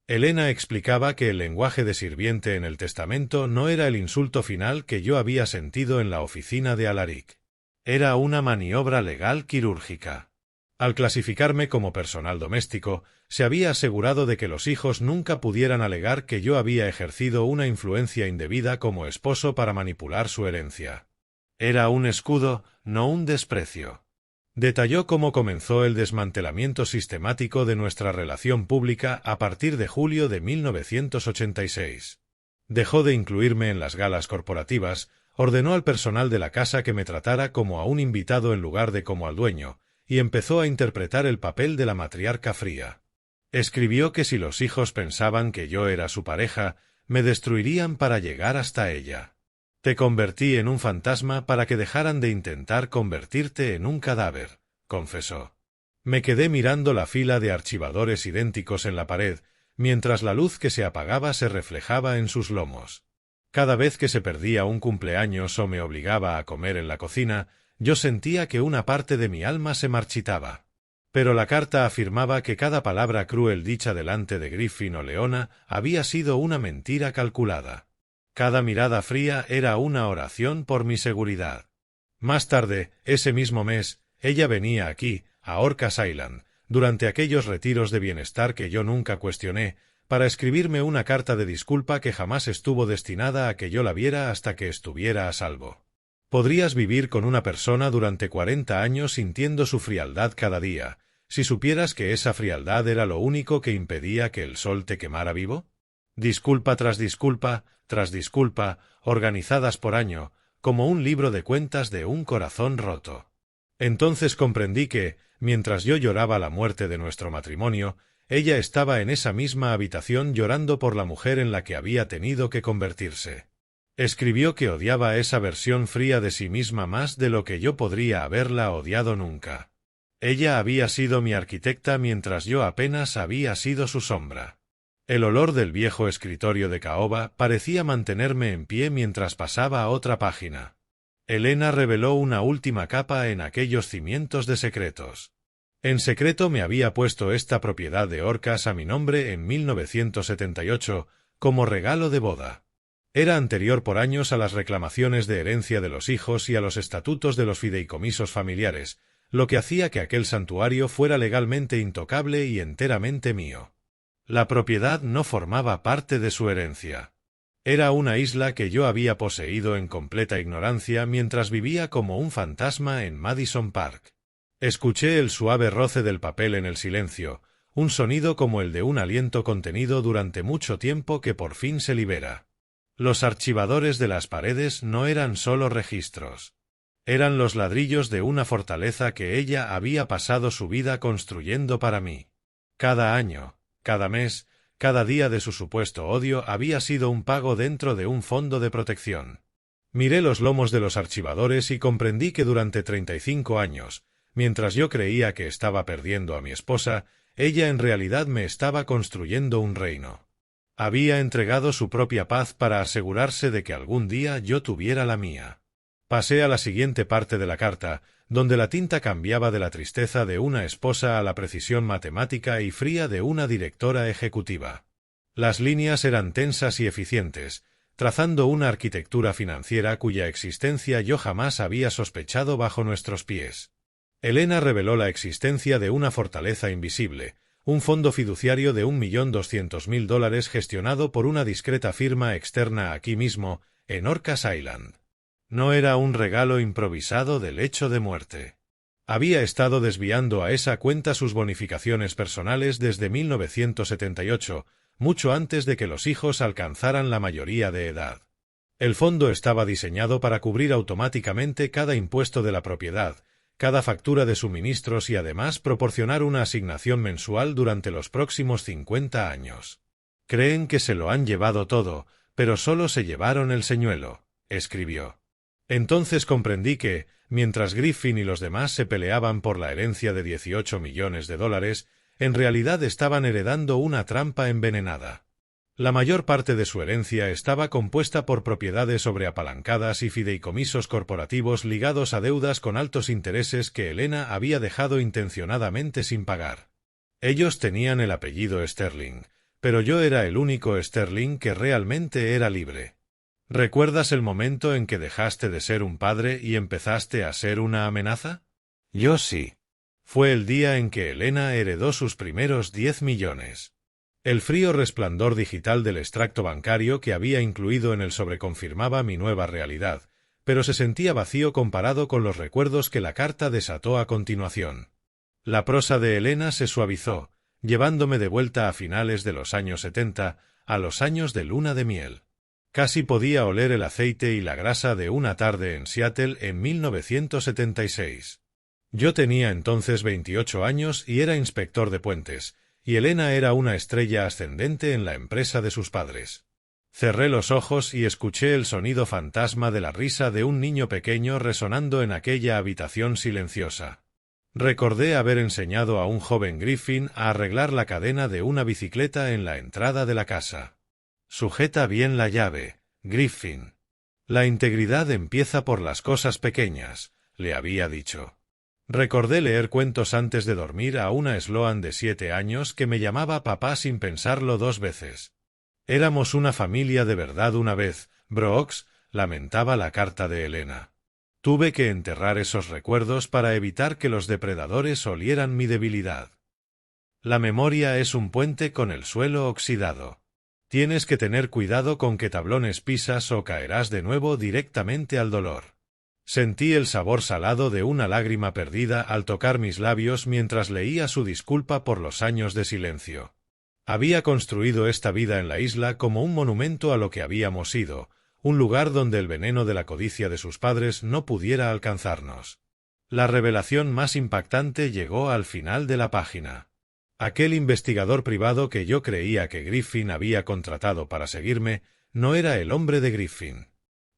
Elena explicaba que el lenguaje de sirviente en el testamento no era el insulto final que yo había sentido en la oficina de Alaric. Era una maniobra legal quirúrgica. Al clasificarme como personal doméstico, se había asegurado de que los hijos nunca pudieran alegar que yo había ejercido una influencia indebida como esposo para manipular su herencia. Era un escudo, no un desprecio. Detalló cómo comenzó el desmantelamiento sistemático de nuestra relación pública a partir de julio de 1986. Dejó de incluirme en las galas corporativas, ordenó al personal de la casa que me tratara como a un invitado en lugar de como al dueño, y empezó a interpretar el papel de la matriarca fría. Escribió que si los hijos pensaban que yo era su pareja, me destruirían para llegar hasta ella. Te convertí en un fantasma para que dejaran de intentar convertirte en un cadáver, confesó. Me quedé mirando la fila de archivadores idénticos en la pared, mientras la luz que se apagaba se reflejaba en sus lomos. Cada vez que se perdía un cumpleaños o me obligaba a comer en la cocina, yo sentía que una parte de mi alma se marchitaba. Pero la carta afirmaba que cada palabra cruel dicha delante de Griffin o Leona había sido una mentira calculada. Cada mirada fría era una oración por mi seguridad. Más tarde, ese mismo mes, ella venía aquí, a Orcas Island, durante aquellos retiros de bienestar que yo nunca cuestioné, para escribirme una carta de disculpa que jamás estuvo destinada a que yo la viera hasta que estuviera a salvo. Podrías vivir con una persona durante 40 años sintiendo su frialdad cada día, si supieras que esa frialdad era lo único que impedía que el sol te quemara vivo. Disculpa, tras disculpa, organizadas por año, como un libro de cuentas de un corazón roto. Entonces comprendí que, mientras yo lloraba la muerte de nuestro matrimonio, ella estaba en esa misma habitación llorando por la mujer en la que había tenido que convertirse. Escribió que odiaba esa versión fría de sí misma más de lo que yo podría haberla odiado nunca. Ella había sido mi arquitecta mientras yo apenas había sido su sombra. El olor del viejo escritorio de caoba parecía mantenerme en pie mientras pasaba a otra página. Elena reveló una última capa en aquellos cimientos de secretos. En secreto me había puesto esta propiedad de Orcas a mi nombre en 1978, como regalo de boda. Era anterior por años a las reclamaciones de herencia de los hijos y a los estatutos de los fideicomisos familiares, lo que hacía que aquel santuario fuera legalmente intocable y enteramente mío. La propiedad no formaba parte de su herencia. Era una isla que yo había poseído en completa ignorancia mientras vivía como un fantasma en Madison Park. Escuché el suave roce del papel en el silencio, un sonido como el de un aliento contenido durante mucho tiempo que por fin se libera. Los archivadores de las paredes no eran solo registros. Eran los ladrillos de una fortaleza que ella había pasado su vida construyendo para mí. Cada año, cada mes, cada día de su supuesto odio había sido un pago dentro de un fondo de protección. Miré los lomos de los archivadores y comprendí que durante 35 años, mientras yo creía que estaba perdiendo a mi esposa, ella en realidad me estaba construyendo un reino. Había entregado su propia paz para asegurarse de que algún día yo tuviera la mía. Pasé a la siguiente parte de la carta, donde la tinta cambiaba de la tristeza de una esposa a la precisión matemática y fría de una directora ejecutiva. Las líneas eran tensas y eficientes, trazando una arquitectura financiera cuya existencia yo jamás había sospechado bajo nuestros pies. Elena reveló la existencia de una fortaleza invisible, un fondo fiduciario de $1.200.000 gestionado por una discreta firma externa aquí mismo, en Orcas Island. No era un regalo improvisado del lecho de muerte. Había estado desviando a esa cuenta sus bonificaciones personales desde 1978, mucho antes de que los hijos alcanzaran la mayoría de edad. El fondo estaba diseñado para cubrir automáticamente cada impuesto de la propiedad, cada factura de suministros y además proporcionar una asignación mensual durante los próximos 50 años. Creen que se lo han llevado todo, pero solo se llevaron el señuelo, escribió. Entonces comprendí que, mientras Griffin y los demás se peleaban por la herencia de $18 millones, en realidad estaban heredando una trampa envenenada. La mayor parte de su herencia estaba compuesta por propiedades sobreapalancadas y fideicomisos corporativos ligados a deudas con altos intereses que Elena había dejado intencionadamente sin pagar. Ellos tenían el apellido Sterling, pero yo era el único Sterling que realmente era libre. ¿Recuerdas el momento en que dejaste de ser un padre y empezaste a ser una amenaza? Yo sí. Fue el día en que Elena heredó sus primeros 10 millones. El frío resplandor digital del extracto bancario que había incluido en el sobre confirmaba mi nueva realidad, pero se sentía vacío comparado con los recuerdos que la carta desató a continuación. La prosa de Elena se suavizó, llevándome de vuelta a finales de los años 70, a los años de luna de miel. Casi podía oler el aceite y la grasa de una tarde en Seattle en 1976. Yo tenía entonces 28 años y era inspector de puentes, y Elena era una estrella ascendente en la empresa de sus padres. Cerré los ojos y escuché el sonido fantasma de la risa de un niño pequeño resonando en aquella habitación silenciosa. Recordé haber enseñado a un joven Griffin a arreglar la cadena de una bicicleta en la entrada de la casa. Sujeta bien la llave, Griffin. La integridad empieza por las cosas pequeñas, le había dicho. Recordé leer cuentos antes de dormir a una Sloan de 7 años que me llamaba papá sin pensarlo 2 veces. Éramos una familia de verdad una vez, Brooks, lamentaba la carta de Elena. Tuve que enterrar esos recuerdos para evitar que los depredadores olieran mi debilidad. La memoria es un puente con el suelo oxidado. Tienes que tener cuidado con qué tablones pisas o caerás de nuevo directamente al dolor. Sentí el sabor salado de una lágrima perdida al tocar mis labios mientras leía su disculpa por los años de silencio. Había construido esta vida en la isla como un monumento a lo que habíamos sido, un lugar donde el veneno de la codicia de sus padres no pudiera alcanzarnos. La revelación más impactante llegó al final de la página. Aquel investigador privado que yo creía que Griffin había contratado para seguirme no era el hombre de Griffin.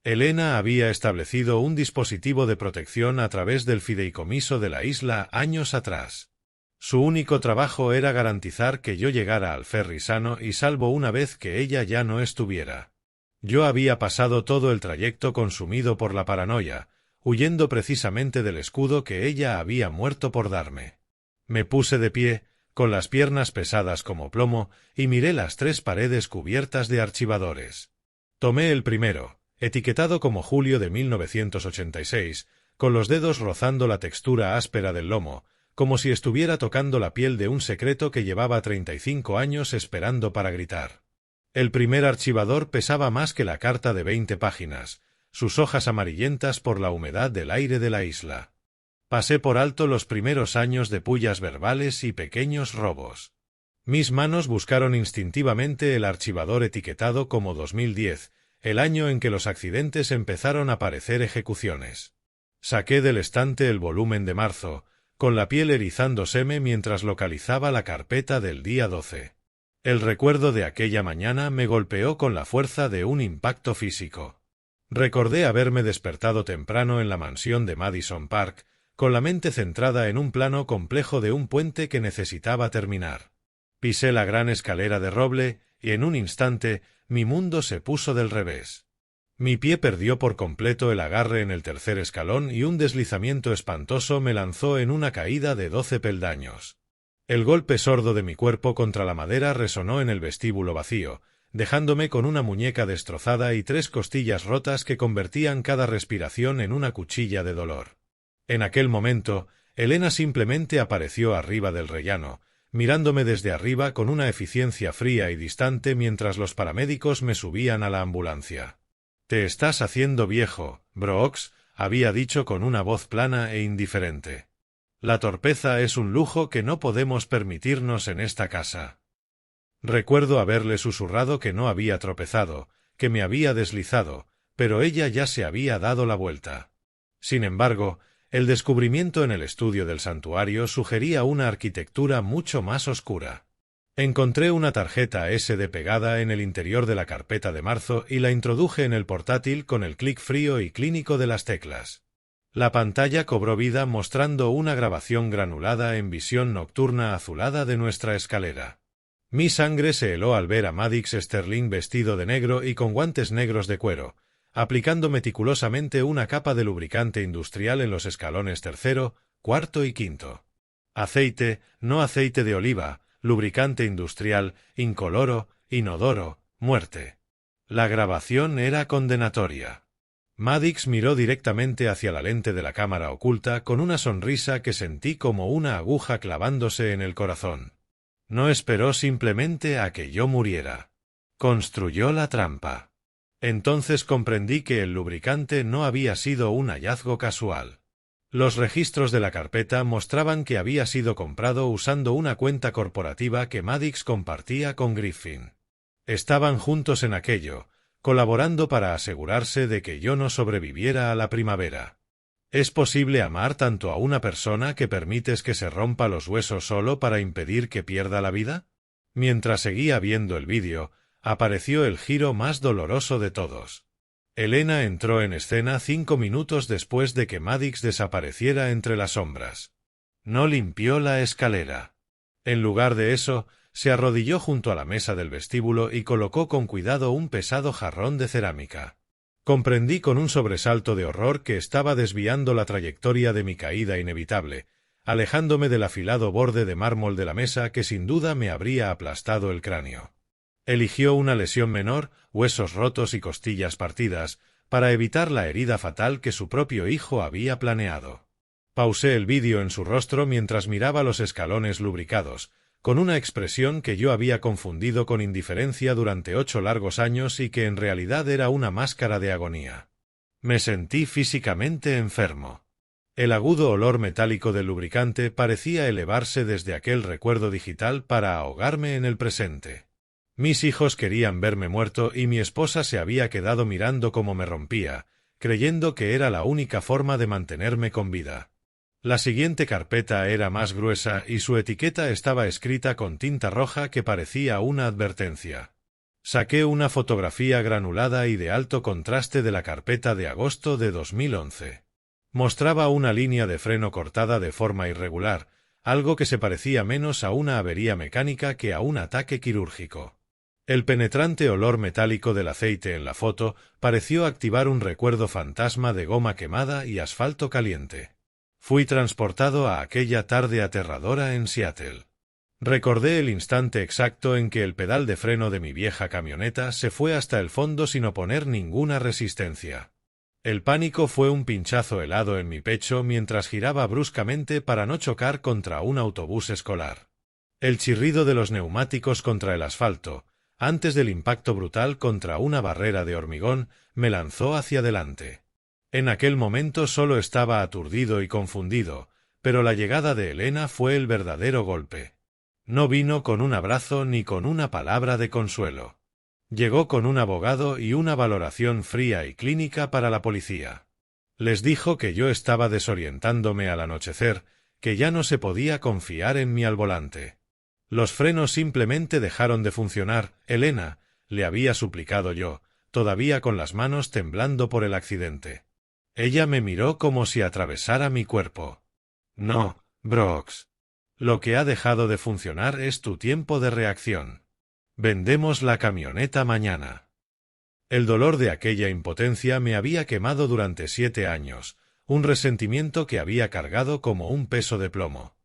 Elena había establecido un dispositivo de protección a través del fideicomiso de la isla años atrás. Su único trabajo era garantizar que yo llegara al ferry sano y salvo una vez que ella ya no estuviera. Yo había pasado todo el trayecto consumido por la paranoia, huyendo precisamente del escudo que ella había muerto por darme. Me puse de pie, con las piernas pesadas como plomo, y miré las 3 paredes cubiertas de archivadores. Tomé el primero, etiquetado como julio de 1986, con los dedos rozando la textura áspera del lomo, como si estuviera tocando la piel de un secreto que llevaba 35 años esperando para gritar. El primer archivador pesaba más que la carta de 20 páginas, sus hojas amarillentas por la humedad del aire de la isla. Pasé por alto los primeros años de pullas verbales y pequeños robos. Mis manos buscaron instintivamente el archivador etiquetado como 2010, el año en que los accidentes empezaron a parecer ejecuciones. Saqué del estante el volumen de marzo, con la piel erizándoseme mientras localizaba la carpeta del día 12. El recuerdo de aquella mañana me golpeó con la fuerza de un impacto físico. Recordé haberme despertado temprano en la mansión de Madison Park, con la mente centrada en un plano complejo de un puente que necesitaba terminar. Pisé la gran escalera de roble, y en un instante, mi mundo se puso del revés. Mi pie perdió por completo el agarre en el tercer escalón y un deslizamiento espantoso me lanzó en una caída de 12 peldaños. El golpe sordo de mi cuerpo contra la madera resonó en el vestíbulo vacío, dejándome con una muñeca destrozada y 3 costillas rotas que convertían cada respiración en una cuchilla de dolor. En aquel momento, Elena simplemente apareció arriba del rellano, mirándome desde arriba con una eficiencia fría y distante mientras los paramédicos me subían a la ambulancia. «Te estás haciendo viejo, Brooks», había dicho con una voz plana e indiferente. «La torpeza es un lujo que no podemos permitirnos en esta casa». Recuerdo haberle susurrado que no había tropezado, que me había deslizado, pero ella ya se había dado la vuelta. Sin embargo, el descubrimiento en el estudio del santuario sugería una arquitectura mucho más oscura. Encontré una tarjeta SD pegada en el interior de la carpeta de marzo y la introduje en el portátil con el clic frío y clínico de las teclas. La pantalla cobró vida mostrando una grabación granulada en visión nocturna azulada de nuestra escalera. Mi sangre se heló al ver a Maddox Sterling vestido de negro y con guantes negros de cuero, aplicando meticulosamente una capa de lubricante industrial en los escalones tercero, cuarto y quinto. Aceite, no aceite de oliva, lubricante industrial, incoloro, inodoro, muerte. La grabación era condenatoria. Maddox miró directamente hacia la lente de la cámara oculta con una sonrisa que sentí como una aguja clavándose en el corazón. No esperó simplemente a que yo muriera. Construyó la trampa. Entonces comprendí que el lubricante no había sido un hallazgo casual. Los registros de la carpeta mostraban que había sido comprado usando una cuenta corporativa que Maddox compartía con Griffin. Estaban juntos en aquello, colaborando para asegurarse de que yo no sobreviviera a la primavera. ¿Es posible amar tanto a una persona que permites que se rompa los huesos solo para impedir que pierda la vida? Mientras seguía viendo el vídeo, apareció el giro más doloroso de todos. Elena entró en escena 5 minutos después de que Maddox desapareciera entre las sombras. No limpió la escalera. En lugar de eso, se arrodilló junto a la mesa del vestíbulo y colocó con cuidado un pesado jarrón de cerámica. Comprendí con un sobresalto de horror que estaba desviando la trayectoria de mi caída inevitable, alejándome del afilado borde de mármol de la mesa que sin duda me habría aplastado el cráneo. Eligió una lesión menor, huesos rotos y costillas partidas, para evitar la herida fatal que su propio hijo había planeado. Pausé el vídeo en su rostro mientras miraba los escalones lubricados, con una expresión que yo había confundido con indiferencia durante 8 largos años y que en realidad era una máscara de agonía. Me sentí físicamente enfermo. El agudo olor metálico del lubricante parecía elevarse desde aquel recuerdo digital para ahogarme en el presente. Mis hijos querían verme muerto y mi esposa se había quedado mirando cómo me rompía, creyendo que era la única forma de mantenerme con vida. La siguiente carpeta era más gruesa y su etiqueta estaba escrita con tinta roja que parecía una advertencia. Saqué una fotografía granulada y de alto contraste de la carpeta de agosto de 2011. Mostraba una línea de freno cortada de forma irregular, algo que se parecía menos a una avería mecánica que a un ataque quirúrgico. El penetrante olor metálico del aceite en la foto pareció activar un recuerdo fantasma de goma quemada y asfalto caliente. Fui transportado a aquella tarde aterradora en Seattle. Recordé el instante exacto en que el pedal de freno de mi vieja camioneta se fue hasta el fondo sin oponer ninguna resistencia. El pánico fue un pinchazo helado en mi pecho mientras giraba bruscamente para no chocar contra un autobús escolar. El chirrido de los neumáticos contra el asfalto, antes del impacto brutal contra una barrera de hormigón, me lanzó hacia adelante. En aquel momento solo estaba aturdido y confundido, pero la llegada de Elena fue el verdadero golpe. No vino con un abrazo ni con una palabra de consuelo. Llegó con un abogado y una valoración fría y clínica para la policía. Les dijo que yo estaba desorientándome al anochecer, que ya no se podía confiar en mí al volante. Los frenos simplemente dejaron de funcionar, Elena, le había suplicado yo, todavía con las manos temblando por el accidente. Ella me miró como si atravesara mi cuerpo. No, Brooks. Lo que ha dejado de funcionar es tu tiempo de reacción. Vendemos la camioneta mañana. El dolor de aquella impotencia me había quemado durante 7 años, un resentimiento que había cargado como un peso de plomo.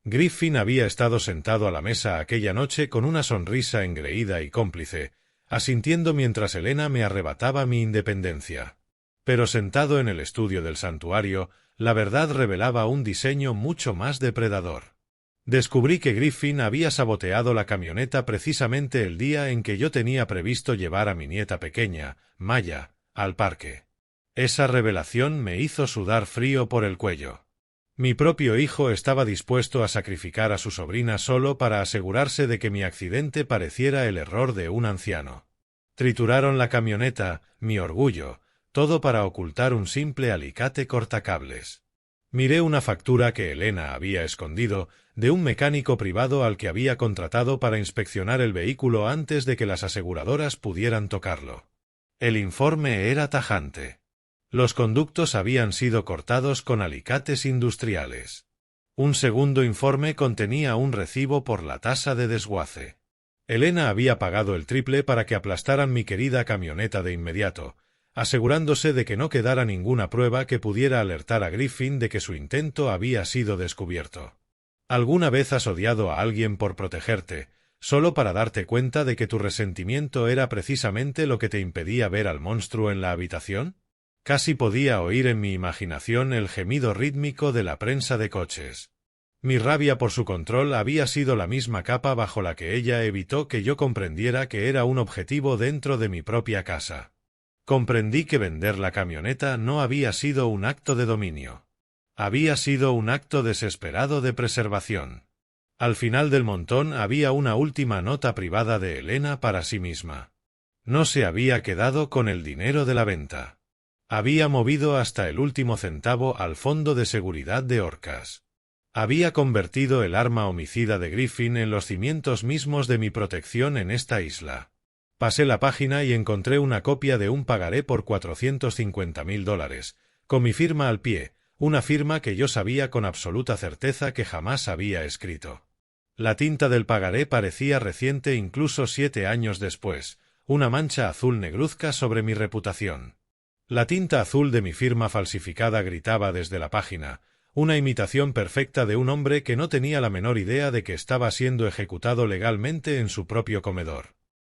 Griffin había estado sentado a la mesa aquella noche con una sonrisa engreída y cómplice, asintiendo mientras Elena me arrebataba mi independencia. Pero sentado en el estudio del santuario, la verdad revelaba un diseño mucho más depredador. Descubrí que Griffin había saboteado la camioneta precisamente el día en que yo tenía previsto llevar a mi nieta pequeña, Maya, al parque. Esa revelación me hizo sudar frío por el cuello. Mi propio hijo estaba dispuesto a sacrificar a su sobrina solo para asegurarse de que mi accidente pareciera el error de un anciano. Trituraron la camioneta, mi orgullo, todo para ocultar un simple alicate cortacables. Miré una factura que Elena había escondido, de un mecánico privado al que había contratado para inspeccionar el vehículo antes de que las aseguradoras pudieran tocarlo. El informe era tajante. Los conductos habían sido cortados con alicates industriales. Un segundo informe contenía un recibo por la tasa de desguace. Elena había pagado el triple para que aplastaran mi querida camioneta de inmediato, asegurándose de que no quedara ninguna prueba que pudiera alertar a Griffin de que su intento había sido descubierto. ¿Alguna vez has odiado a alguien por protegerte, solo para darte cuenta de que tu resentimiento era precisamente lo que te impedía ver al monstruo en la habitación? Casi podía oír en mi imaginación el gemido rítmico de la prensa de coches. Mi rabia por su control había sido la misma capa bajo la que ella evitó que yo comprendiera que era un objetivo dentro de mi propia casa. Comprendí que vender la camioneta no había sido un acto de dominio. Había sido un acto desesperado de preservación. Al final del montón había una última nota privada de Elena para sí misma. No se había quedado con el dinero de la venta. Había movido hasta el último centavo al fondo de seguridad de Orcas. Había convertido el arma homicida de Griffin en los cimientos mismos de mi protección en esta isla. Pasé la página y encontré una copia de un pagaré por $450,000, con mi firma al pie, una firma que yo sabía con absoluta certeza que jamás había escrito. La tinta del pagaré parecía reciente incluso 7 años después, una mancha azul negruzca sobre mi reputación. La tinta azul de mi firma falsificada gritaba desde la página, una imitación perfecta de un hombre que no tenía la menor idea de que estaba siendo ejecutado legalmente en su propio comedor.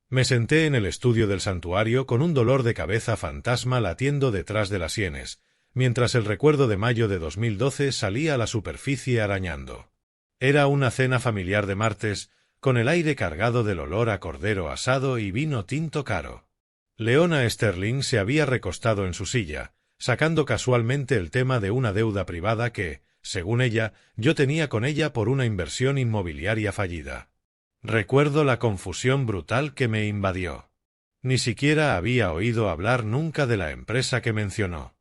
Me senté en el estudio del santuario con un dolor de cabeza fantasma latiendo detrás de las sienes, mientras el recuerdo de mayo de 2012 salía a la superficie arañando. Era una cena familiar de martes, con el aire cargado del olor a cordero asado y vino tinto caro. Leona Sterling se había recostado en su silla, sacando casualmente el tema de una deuda privada que, según ella, yo tenía con ella por una inversión inmobiliaria fallida. Recuerdo la confusión brutal que me invadió. Ni siquiera había oído hablar nunca de la empresa que mencionó.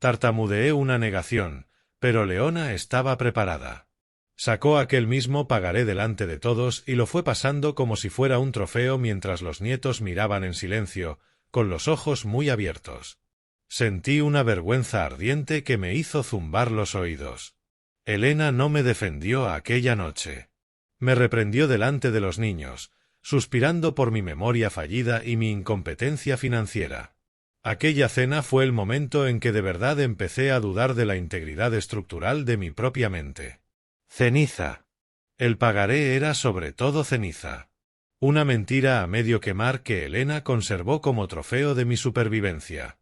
Tartamudeé una negación, pero Leona estaba preparada. Sacó aquel mismo pagaré delante de todos y lo fue pasando como si fuera un trofeo mientras los nietos miraban en silencio, con los ojos muy abiertos. Sentí una vergüenza ardiente que me hizo zumbar los oídos. Elena no me defendió aquella noche. Me reprendió delante de los niños, suspirando por mi memoria fallida y mi incompetencia financiera. Aquella cena fue el momento en que de verdad empecé a dudar de la integridad estructural de mi propia mente. Ceniza. El pagaré era sobre todo ceniza. Una mentira a medio quemar que Elena conservó como trofeo de mi supervivencia.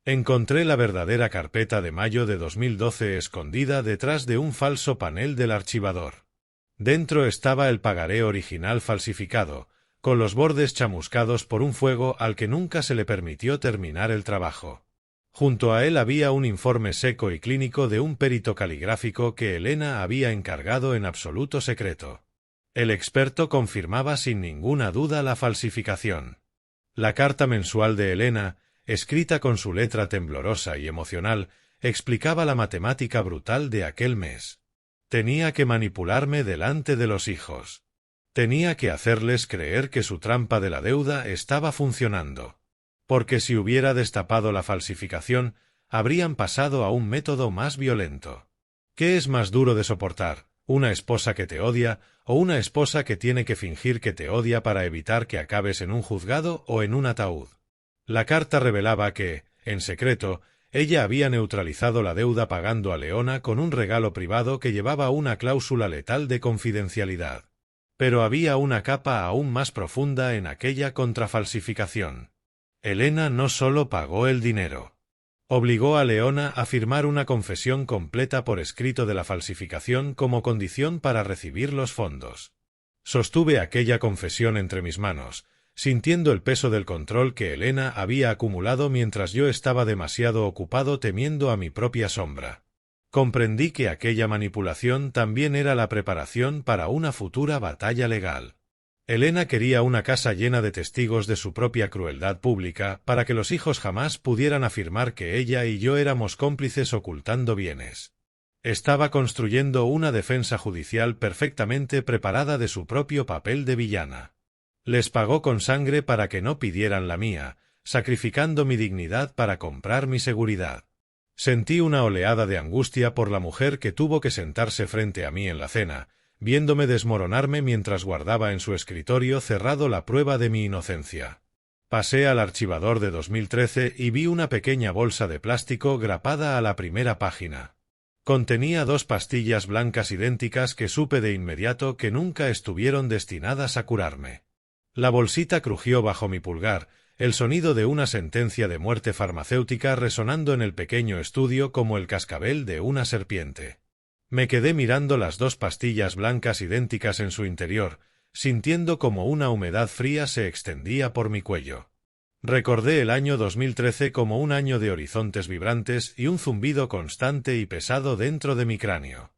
Encontré la verdadera carpeta de mayo de 2012 escondida detrás de un falso panel del archivador. Dentro estaba el pagaré original falsificado, con los bordes chamuscados por un fuego al que nunca se le permitió terminar el trabajo. Junto a él había un informe seco y clínico de un perito caligráfico que Elena había encargado en absoluto secreto. El experto confirmaba sin ninguna duda la falsificación. La carta mensual de Elena, escrita con su letra temblorosa y emocional, explicaba la matemática brutal de aquel mes. Tenía que manipularme delante de los hijos. Tenía que hacerles creer que su trampa de la deuda estaba funcionando. Porque si hubiera destapado la falsificación, habrían pasado a un método más violento. ¿Qué es más duro de soportar, una esposa que te odia o una esposa que tiene que fingir que te odia para evitar que acabes en un juzgado o en un ataúd? La carta revelaba que, en secreto, ella había neutralizado la deuda pagando a Leona con un regalo privado que llevaba una cláusula letal de confidencialidad. Pero había una capa aún más profunda en aquella contrafalsificación. Elena no solo pagó el dinero. Obligó a Leona a firmar una confesión completa por escrito de la falsificación como condición para recibir los fondos. Sostuve aquella confesión entre mis manos, sintiendo el peso del control que Elena había acumulado mientras yo estaba demasiado ocupado temiendo a mi propia sombra. Comprendí que aquella manipulación también era la preparación para una futura batalla legal. Elena quería una casa llena de testigos de su propia crueldad pública para que los hijos jamás pudieran afirmar que ella y yo éramos cómplices ocultando bienes. Estaba construyendo una defensa judicial perfectamente preparada de su propio papel de villana. Les pagó con sangre para que no pidieran la mía, sacrificando mi dignidad para comprar mi seguridad. Sentí una oleada de angustia por la mujer que tuvo que sentarse frente a mí en la cena, viéndome desmoronarme mientras guardaba en su escritorio cerrado la prueba de mi inocencia. Pasé al archivador de 2013 y vi una pequeña bolsa de plástico grapada a la primera página. Contenía 2 pastillas blancas idénticas que supe de inmediato que nunca estuvieron destinadas a curarme. La bolsita crujió bajo mi pulgar, el sonido de una sentencia de muerte farmacéutica resonando en el pequeño estudio como el cascabel de una serpiente. Me quedé mirando las 2 pastillas blancas idénticas en su interior, sintiendo como una humedad fría se extendía por mi cuello. Recordé el año 2013 como un año de horizontes vibrantes y un zumbido constante y pesado dentro de mi cráneo.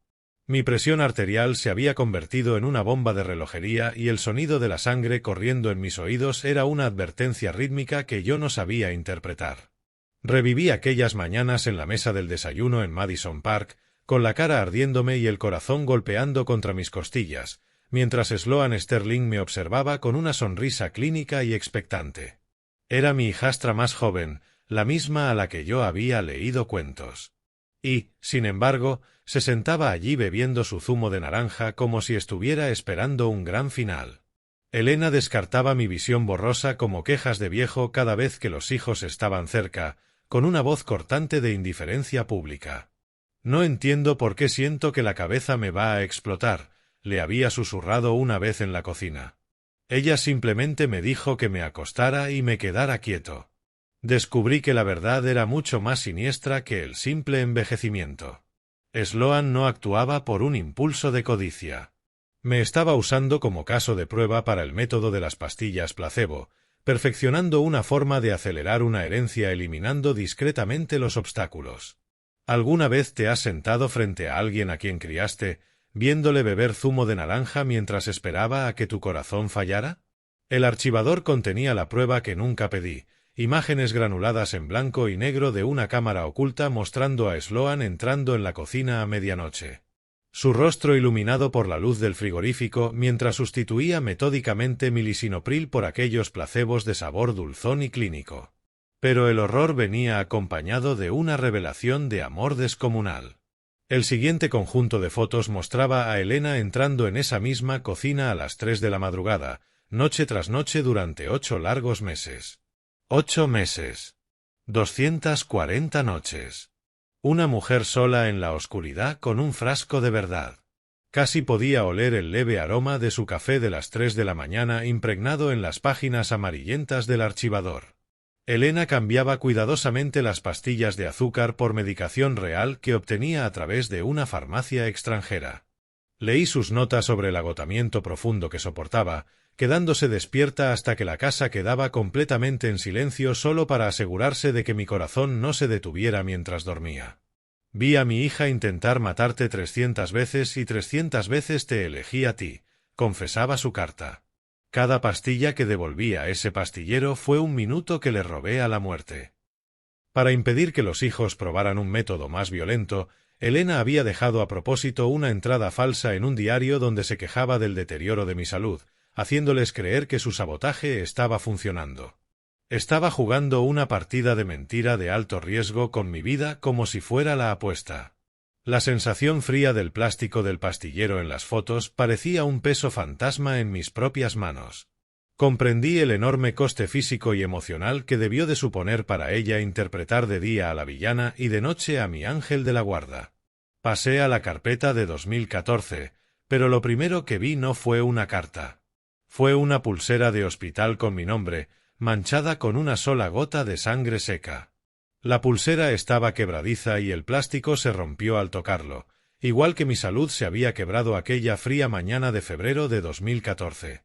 Mi presión arterial se había convertido en una bomba de relojería y el sonido de la sangre corriendo en mis oídos era una advertencia rítmica que yo no sabía interpretar. Reviví aquellas mañanas en la mesa del desayuno en Madison Park, con la cara ardiéndome y el corazón golpeando contra mis costillas, mientras Sloan Sterling me observaba con una sonrisa clínica y expectante. Era mi hijastra más joven, la misma a la que yo había leído cuentos. Y, sin embargo, se sentaba allí bebiendo su zumo de naranja como si estuviera esperando un gran final. Elena descartaba mi visión borrosa como quejas de viejo cada vez que los hijos estaban cerca, con una voz cortante de indiferencia pública. «No entiendo por qué siento que la cabeza me va a explotar», le había susurrado una vez en la cocina. Ella simplemente me dijo que me acostara y me quedara quieto. Descubrí que la verdad era mucho más siniestra que el simple envejecimiento. Sloan no actuaba por un impulso de codicia. Me estaba usando como caso de prueba para el método de las pastillas placebo, perfeccionando una forma de acelerar una herencia eliminando discretamente los obstáculos. ¿Alguna vez te has sentado frente a alguien a quien criaste, viéndole beber zumo de naranja mientras esperaba a que tu corazón fallara? El archivador contenía la prueba que nunca pedí, imágenes granuladas en blanco y negro de una cámara oculta mostrando a Sloan entrando en la cocina a medianoche. Su rostro iluminado por la luz del frigorífico mientras sustituía metódicamente mi lisinopril por aquellos placebos de sabor dulzón y clínico. Pero el horror venía acompañado de una revelación de amor descomunal. El siguiente conjunto de fotos mostraba a Elena entrando en esa misma cocina a las 3 de la madrugada, noche tras noche durante 8 largos meses. 8 meses. 240 noches. Una mujer sola en la oscuridad con un frasco de verdad. Casi podía oler el leve aroma de su café de las 3 de la mañana impregnado en las páginas amarillentas del archivador. Elena cambiaba cuidadosamente las pastillas de azúcar por medicación real que obtenía a través de una farmacia extranjera. Leí sus notas sobre el agotamiento profundo que soportaba, quedándose despierta hasta que la casa quedaba completamente en silencio solo para asegurarse de que mi corazón no se detuviera mientras dormía. Vi a mi hija intentar matarte 300 veces y 300 veces te elegí a ti, confesaba su carta. Cada pastilla que devolví a ese pastillero fue un minuto que le robé a la muerte. Para impedir que los hijos probaran un método más violento, Elena había dejado a propósito una entrada falsa en un diario donde se quejaba del deterioro de mi salud, haciéndoles creer que su sabotaje estaba funcionando. Estaba jugando una partida de mentira de alto riesgo con mi vida como si fuera la apuesta. La sensación fría del plástico del pastillero en las fotos parecía un peso fantasma en mis propias manos. Comprendí el enorme coste físico y emocional que debió de suponer para ella interpretar de día a la villana y de noche a mi ángel de la guarda. Pasé a la carpeta de 2014, pero lo primero que vi no fue una carta. Fue una pulsera de hospital con mi nombre, manchada con una sola gota de sangre seca. La pulsera estaba quebradiza y el plástico se rompió al tocarlo, igual que mi salud se había quebrado aquella fría mañana de febrero de 2014.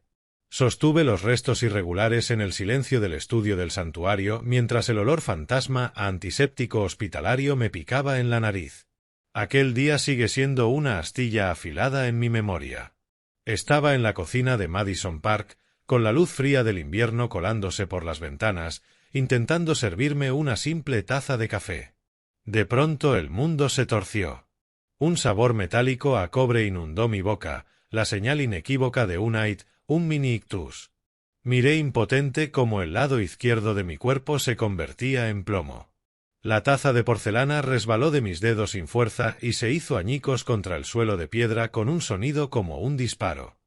Sostuve los restos irregulares en el silencio del estudio del santuario mientras el olor fantasma a antiséptico hospitalario me picaba en la nariz. Aquel día sigue siendo una astilla afilada en mi memoria. Estaba en la cocina de Madison Park, con la luz fría del invierno colándose por las ventanas, intentando servirme una simple taza de café. De pronto el mundo se torció. Un sabor metálico a cobre inundó mi boca, la señal inequívoca de un mini ictus. Miré impotente cómo el lado izquierdo de mi cuerpo se convertía en plomo. La taza de porcelana resbaló de mis dedos sin fuerza y se hizo añicos contra el suelo de piedra con un sonido como un disparo.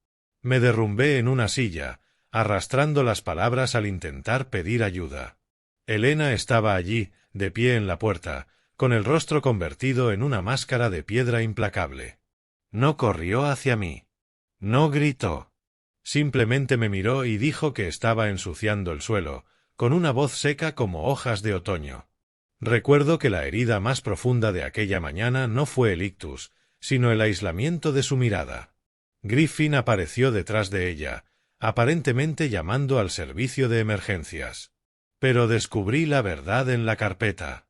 Me derrumbé en una silla, arrastrando las palabras al intentar pedir ayuda. Elena estaba allí, de pie en la puerta, con el rostro convertido en una máscara de piedra implacable. No corrió hacia mí. No gritó. Simplemente me miró y dijo que estaba ensuciando el suelo, con una voz seca como hojas de otoño. Recuerdo que la herida más profunda de aquella mañana no fue el ictus, sino el aislamiento de su mirada. Griffin apareció detrás de ella, aparentemente llamando al servicio de emergencias. Pero descubrí la verdad en la carpeta.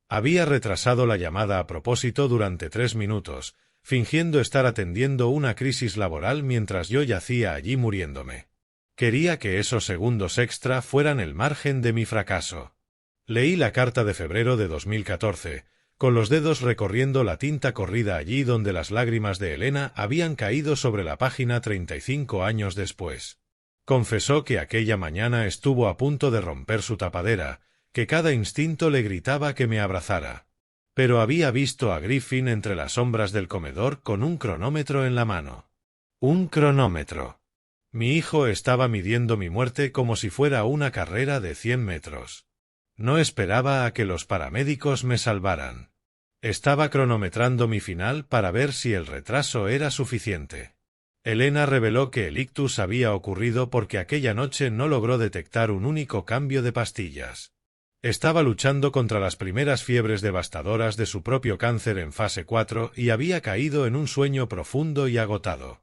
Había retrasado la llamada a propósito durante 3 minutos, fingiendo estar atendiendo una crisis laboral mientras yo yacía allí muriéndome. Quería que esos segundos extra fueran el margen de mi fracaso. Leí la carta de febrero de 2014, con los dedos recorriendo la tinta corrida allí donde las lágrimas de Elena habían caído sobre la página 35 años después. Confesó que aquella mañana estuvo a punto de romper su tapadera, que cada instinto le gritaba que me abrazara. Pero había visto a Griffin entre las sombras del comedor con un cronómetro en la mano. Un cronómetro. Mi hijo estaba midiendo mi muerte como si fuera una carrera de 100 metros. No esperaba a que los paramédicos me salvaran. Estaba cronometrando mi final para ver si el retraso era suficiente. Elena reveló que el ictus había ocurrido porque aquella noche no logró detectar un único cambio de pastillas. Estaba luchando contra las primeras fiebres devastadoras de su propio cáncer en fase 4 y había caído en un sueño profundo y agotado.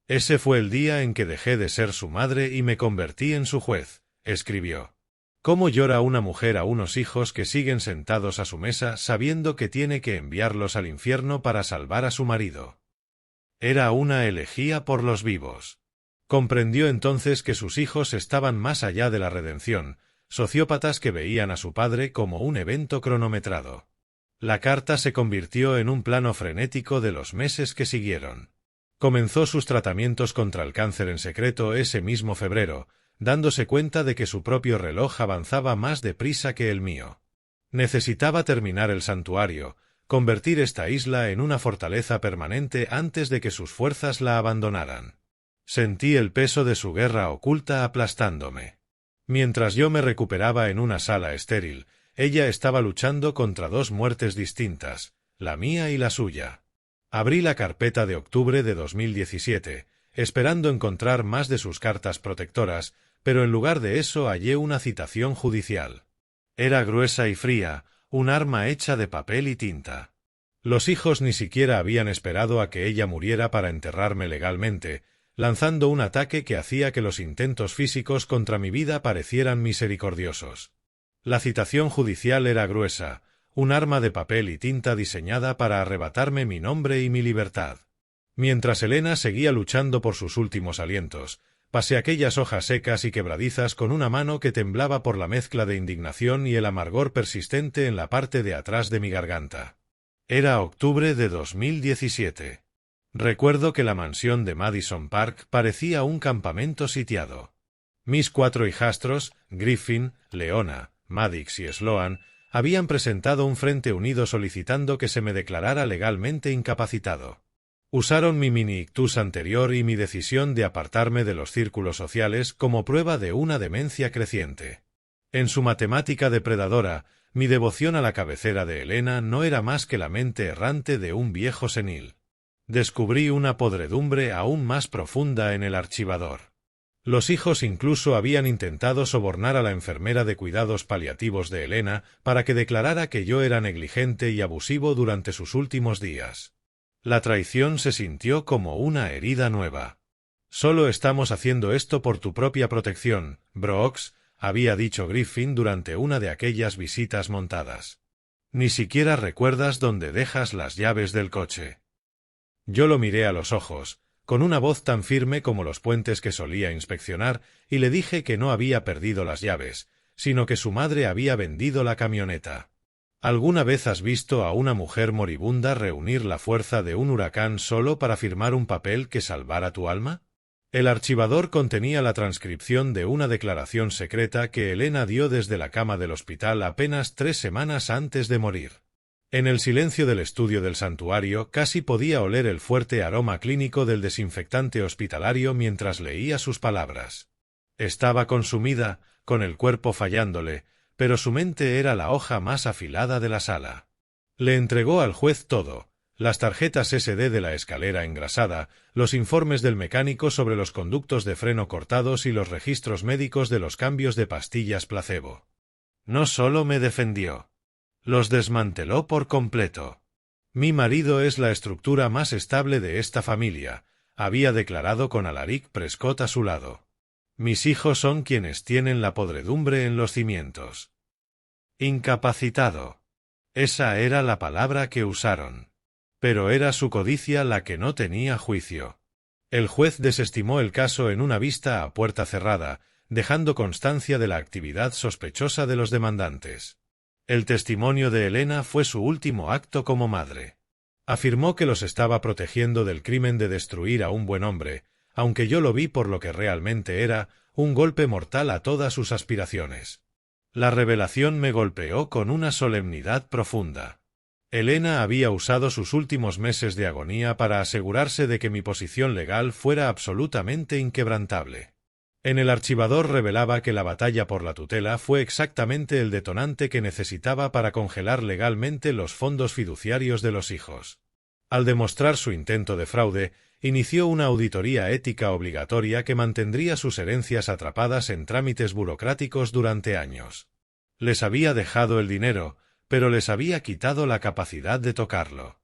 Ese fue el día en que dejé de ser su madre y me convertí en su juez, escribió. ¿Cómo llora una mujer a unos hijos que siguen sentados a su mesa sabiendo que tiene que enviarlos al infierno para salvar a su marido? Era una elegía por los vivos. Comprendió entonces que sus hijos estaban más allá de la redención, sociópatas que veían a su padre como un evento cronometrado. La carta se convirtió en un plano frenético de los meses que siguieron. Comenzó sus tratamientos contra el cáncer en secreto ese mismo febrero, dándose cuenta de que su propio reloj avanzaba más deprisa que el mío. Necesitaba terminar el santuario, convertir esta isla en una fortaleza permanente antes de que sus fuerzas la abandonaran. Sentí el peso de su guerra oculta aplastándome. Mientras yo me recuperaba en una sala estéril, ella estaba luchando contra dos muertes distintas, la mía y la suya. Abrí la carpeta de octubre de 2017, esperando encontrar más de sus cartas protectoras, pero en lugar de eso hallé una citación judicial. Era gruesa y fría, un arma hecha de papel y tinta. Los hijos ni siquiera habían esperado a que ella muriera para enterrarme legalmente, lanzando un ataque que hacía que los intentos físicos contra mi vida parecieran misericordiosos. La citación judicial era gruesa, un arma de papel y tinta diseñada para arrebatarme mi nombre y mi libertad. Mientras Elena seguía luchando por sus últimos alientos, pasé aquellas hojas secas y quebradizas con una mano que temblaba por la mezcla de indignación y el amargor persistente en la parte de atrás de mi garganta. Era octubre de 2017. Recuerdo que la mansión de Madison Park parecía un campamento sitiado. Mis 4 hijastros, Griffin, Leona, Maddox y Sloan, habían presentado un frente unido solicitando que se me declarara legalmente incapacitado. Usaron mi mini-ictus anterior y mi decisión de apartarme de los círculos sociales como prueba de una demencia creciente. En su matemática depredadora, mi devoción a la cabecera de Elena no era más que la mente errante de un viejo senil. Descubrí una podredumbre aún más profunda en el archivador. Los hijos incluso habían intentado sobornar a la enfermera de cuidados paliativos de Elena para que declarara que yo era negligente y abusivo durante sus últimos días. La traición se sintió como una herida nueva. «Solo estamos haciendo esto por tu propia protección, Brooks», había dicho Griffin durante una de aquellas visitas montadas. «Ni siquiera recuerdas dónde dejas las llaves del coche». Yo lo miré a los ojos, con una voz tan firme como los puentes que solía inspeccionar, y le dije que no había perdido las llaves, sino que su madre había vendido la camioneta. ¿Alguna vez has visto a una mujer moribunda reunir la fuerza de un huracán solo para firmar un papel que salvara tu alma? El archivador contenía la transcripción de una declaración secreta que Elena dio desde la cama del hospital apenas 3 semanas antes de morir. En el silencio del estudio del santuario casi podía oler el fuerte aroma clínico del desinfectante hospitalario mientras leía sus palabras. Estaba consumida, con el cuerpo fallándole, pero su mente era la hoja más afilada de la sala. Le entregó al juez todo: las tarjetas SD de la escalera engrasada, los informes del mecánico sobre los conductos de freno cortados y los registros médicos de los cambios de pastillas placebo. No solo me defendió. Los desmanteló por completo. «Mi marido es la estructura más estable de esta familia», había declarado con Alaric Prescott a su lado. «Mis hijos son quienes tienen la podredumbre en los cimientos». Incapacitado. Esa era la palabra que usaron. Pero era su codicia la que no tenía juicio. El juez desestimó el caso en una vista a puerta cerrada, dejando constancia de la actividad sospechosa de los demandantes. El testimonio de Elena fue su último acto como madre. Afirmó que los estaba protegiendo del crimen de destruir a un buen hombre, aunque yo lo vi por lo que realmente era, un golpe mortal a todas sus aspiraciones. La revelación me golpeó con una solemnidad profunda. Elena había usado sus últimos meses de agonía para asegurarse de que mi posición legal fuera absolutamente inquebrantable. En el archivador revelaba que la batalla por la tutela fue exactamente el detonante que necesitaba para congelar legalmente los fondos fiduciarios de los hijos. Al demostrar su intento de fraude, inició una auditoría ética obligatoria que mantendría sus herencias atrapadas en trámites burocráticos durante años. Les había dejado el dinero, pero les había quitado la capacidad de tocarlo.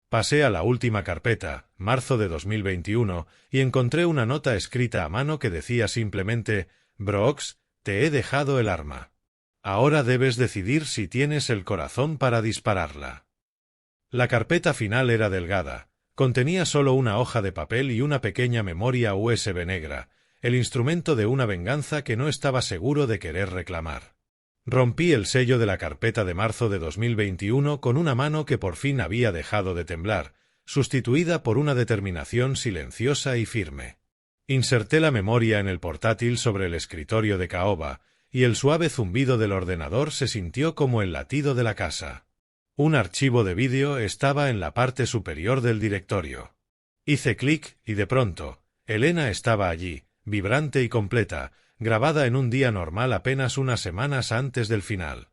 Pasé a la última carpeta, marzo de 2021, y encontré una nota escrita a mano que decía simplemente: Brooks, te he dejado el arma. Ahora debes decidir si tienes el corazón para dispararla. La carpeta final era delgada, contenía solo una hoja de papel y una pequeña memoria USB negra, el instrumento de una venganza que no estaba seguro de querer reclamar. Rompí el sello de la carpeta de marzo de 2021 con una mano que por fin había dejado de temblar, sustituida por una determinación silenciosa y firme. Inserté la memoria en el portátil sobre el escritorio de caoba, y el suave zumbido del ordenador se sintió como el latido de la casa. Un archivo de vídeo estaba en la parte superior del directorio. Hice clic y de pronto, Elena estaba allí, vibrante y completa, grabada en un día normal apenas unas semanas antes del final.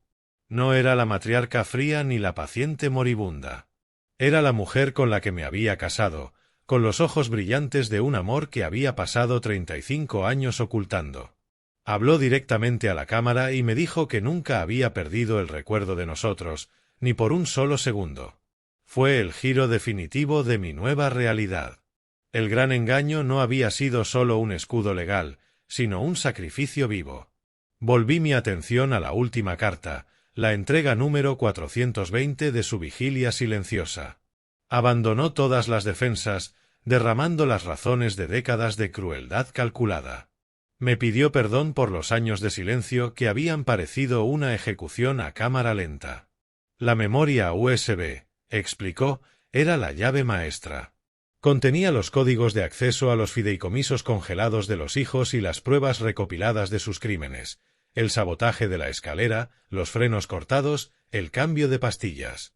No era la matriarca fría ni la paciente moribunda. Era la mujer con la que me había casado, con los ojos brillantes de un amor que había pasado 35 años ocultando. Habló directamente a la cámara y me dijo que nunca había perdido el recuerdo de nosotros, ni por un solo segundo. Fue el giro definitivo de mi nueva realidad. El gran engaño no había sido solo un escudo legal, sino un sacrificio vivo. Volví mi atención a la última carta, la entrega número 420 de su vigilia silenciosa. Abandonó todas las defensas, derramando las razones de décadas de crueldad calculada. Me pidió perdón por los años de silencio que habían parecido una ejecución a cámara lenta. La memoria USB, explicó, era la llave maestra. Contenía los códigos de acceso a los fideicomisos congelados de los hijos y las pruebas recopiladas de sus crímenes, el sabotaje de la escalera, los frenos cortados, el cambio de pastillas.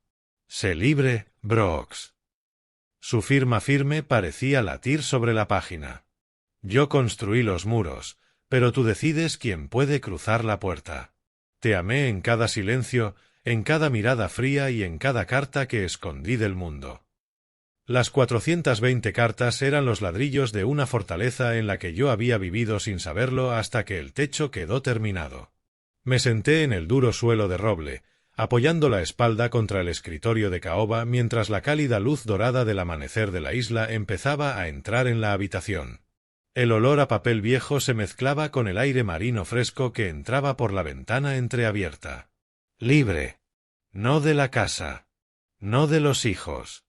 Sé libre, Brooks. Su firma firme parecía latir sobre la página. Yo construí los muros, pero tú decides quién puede cruzar la puerta. Te amé en cada silencio, en cada mirada fría y en cada carta que escondí del mundo. Las 420 cartas eran los ladrillos de una fortaleza en la que yo había vivido sin saberlo hasta que el techo quedó terminado. Me senté en el duro suelo de roble, apoyando la espalda contra el escritorio de caoba mientras la cálida luz dorada del amanecer de la isla empezaba a entrar en la habitación. El olor a papel viejo se mezclaba con el aire marino fresco que entraba por la ventana entreabierta. Libre. No de la casa. No de los hijos.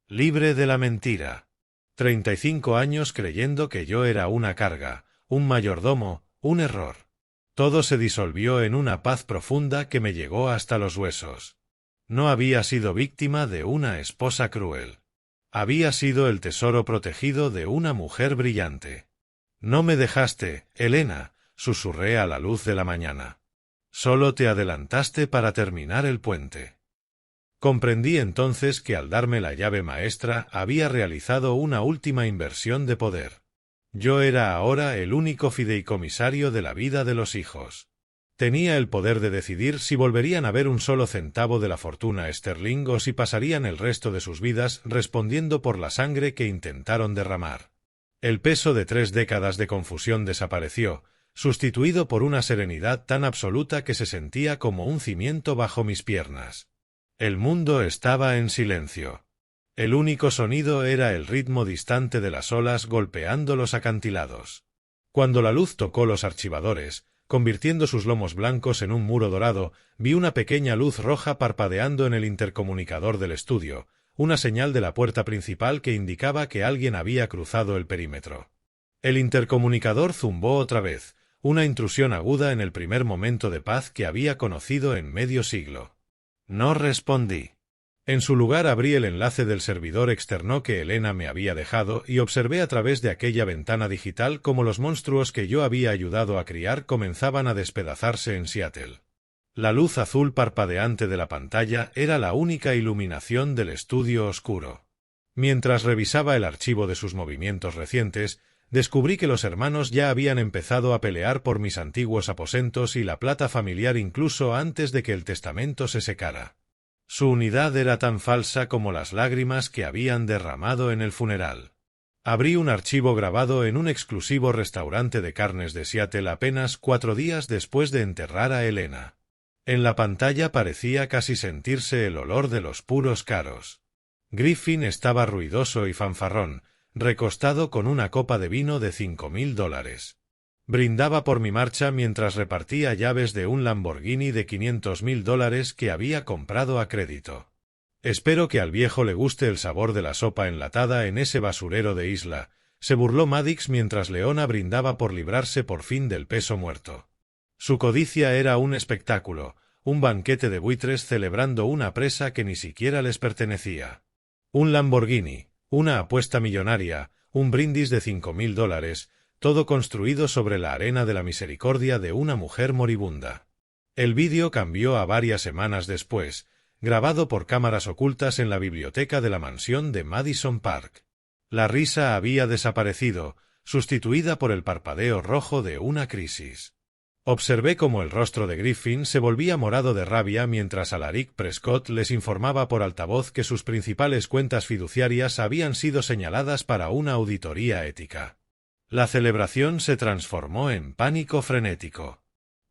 Libre de la mentira. 35 años creyendo que yo era una carga, un mayordomo, un error. Todo se disolvió en una paz profunda que me llegó hasta los huesos. No había sido víctima de una esposa cruel. Había sido el tesoro protegido de una mujer brillante. No me dejaste, Elena, susurré a la luz de la mañana. Solo te adelantaste para terminar el puente. Comprendí entonces que al darme la llave maestra había realizado una última inversión de poder. Yo era ahora el único fideicomisario de la vida de los hijos. Tenía el poder de decidir si volverían a ver un solo centavo de la fortuna Sterling o si pasarían el resto de sus vidas respondiendo por la sangre que intentaron derramar. El peso de 3 décadas de confusión desapareció, sustituido por una serenidad tan absoluta que se sentía como un cimiento bajo mis piernas. El mundo estaba en silencio. El único sonido era el ritmo distante de las olas golpeando los acantilados. Cuando la luz tocó los archivadores, convirtiendo sus lomos blancos en un muro dorado, vi una pequeña luz roja parpadeando en el intercomunicador del estudio, una señal de la puerta principal que indicaba que alguien había cruzado el perímetro. El intercomunicador zumbó otra vez, una intrusión aguda en el primer momento de paz que había conocido en medio siglo. No respondí. En su lugar abrí el enlace del servidor externo que Elena me había dejado y observé a través de aquella ventana digital cómo los monstruos que yo había ayudado a criar comenzaban a despedazarse en Seattle. La luz azul parpadeante de la pantalla era la única iluminación del estudio oscuro. Mientras revisaba el archivo de sus movimientos recientes, descubrí que los hermanos ya habían empezado a pelear por mis antiguos aposentos y la plata familiar incluso antes de que el testamento se secara. Su unidad era tan falsa como las lágrimas que habían derramado en el funeral. Abrí un archivo grabado en un exclusivo restaurante de carnes de Seattle apenas 4 días después de enterrar a Elena. En la pantalla parecía casi sentirse el olor de los puros caros. Griffin estaba ruidoso y fanfarrón, recostado con una copa de vino de $5.000. Brindaba por mi marcha mientras repartía llaves de un Lamborghini de $500.000 que había comprado a crédito. Espero que al viejo le guste el sabor de la sopa enlatada en ese basurero de isla, se burló Maddox mientras Leona brindaba por librarse por fin del peso muerto. Su codicia era un espectáculo, un banquete de buitres celebrando una presa que ni siquiera les pertenecía. Un Lamborghini, una apuesta millonaria, un brindis de $5.000, todo construido sobre la arena de la misericordia de una mujer moribunda. El vídeo cambió a varias semanas después, grabado por cámaras ocultas en la biblioteca de la mansión de Madison Park. La risa había desaparecido, sustituida por el parpadeo rojo de una crisis. Observé cómo el rostro de Griffin se volvía morado de rabia mientras Alaric Prescott les informaba por altavoz que sus principales cuentas fiduciarias habían sido señaladas para una auditoría ética. La celebración se transformó en pánico frenético.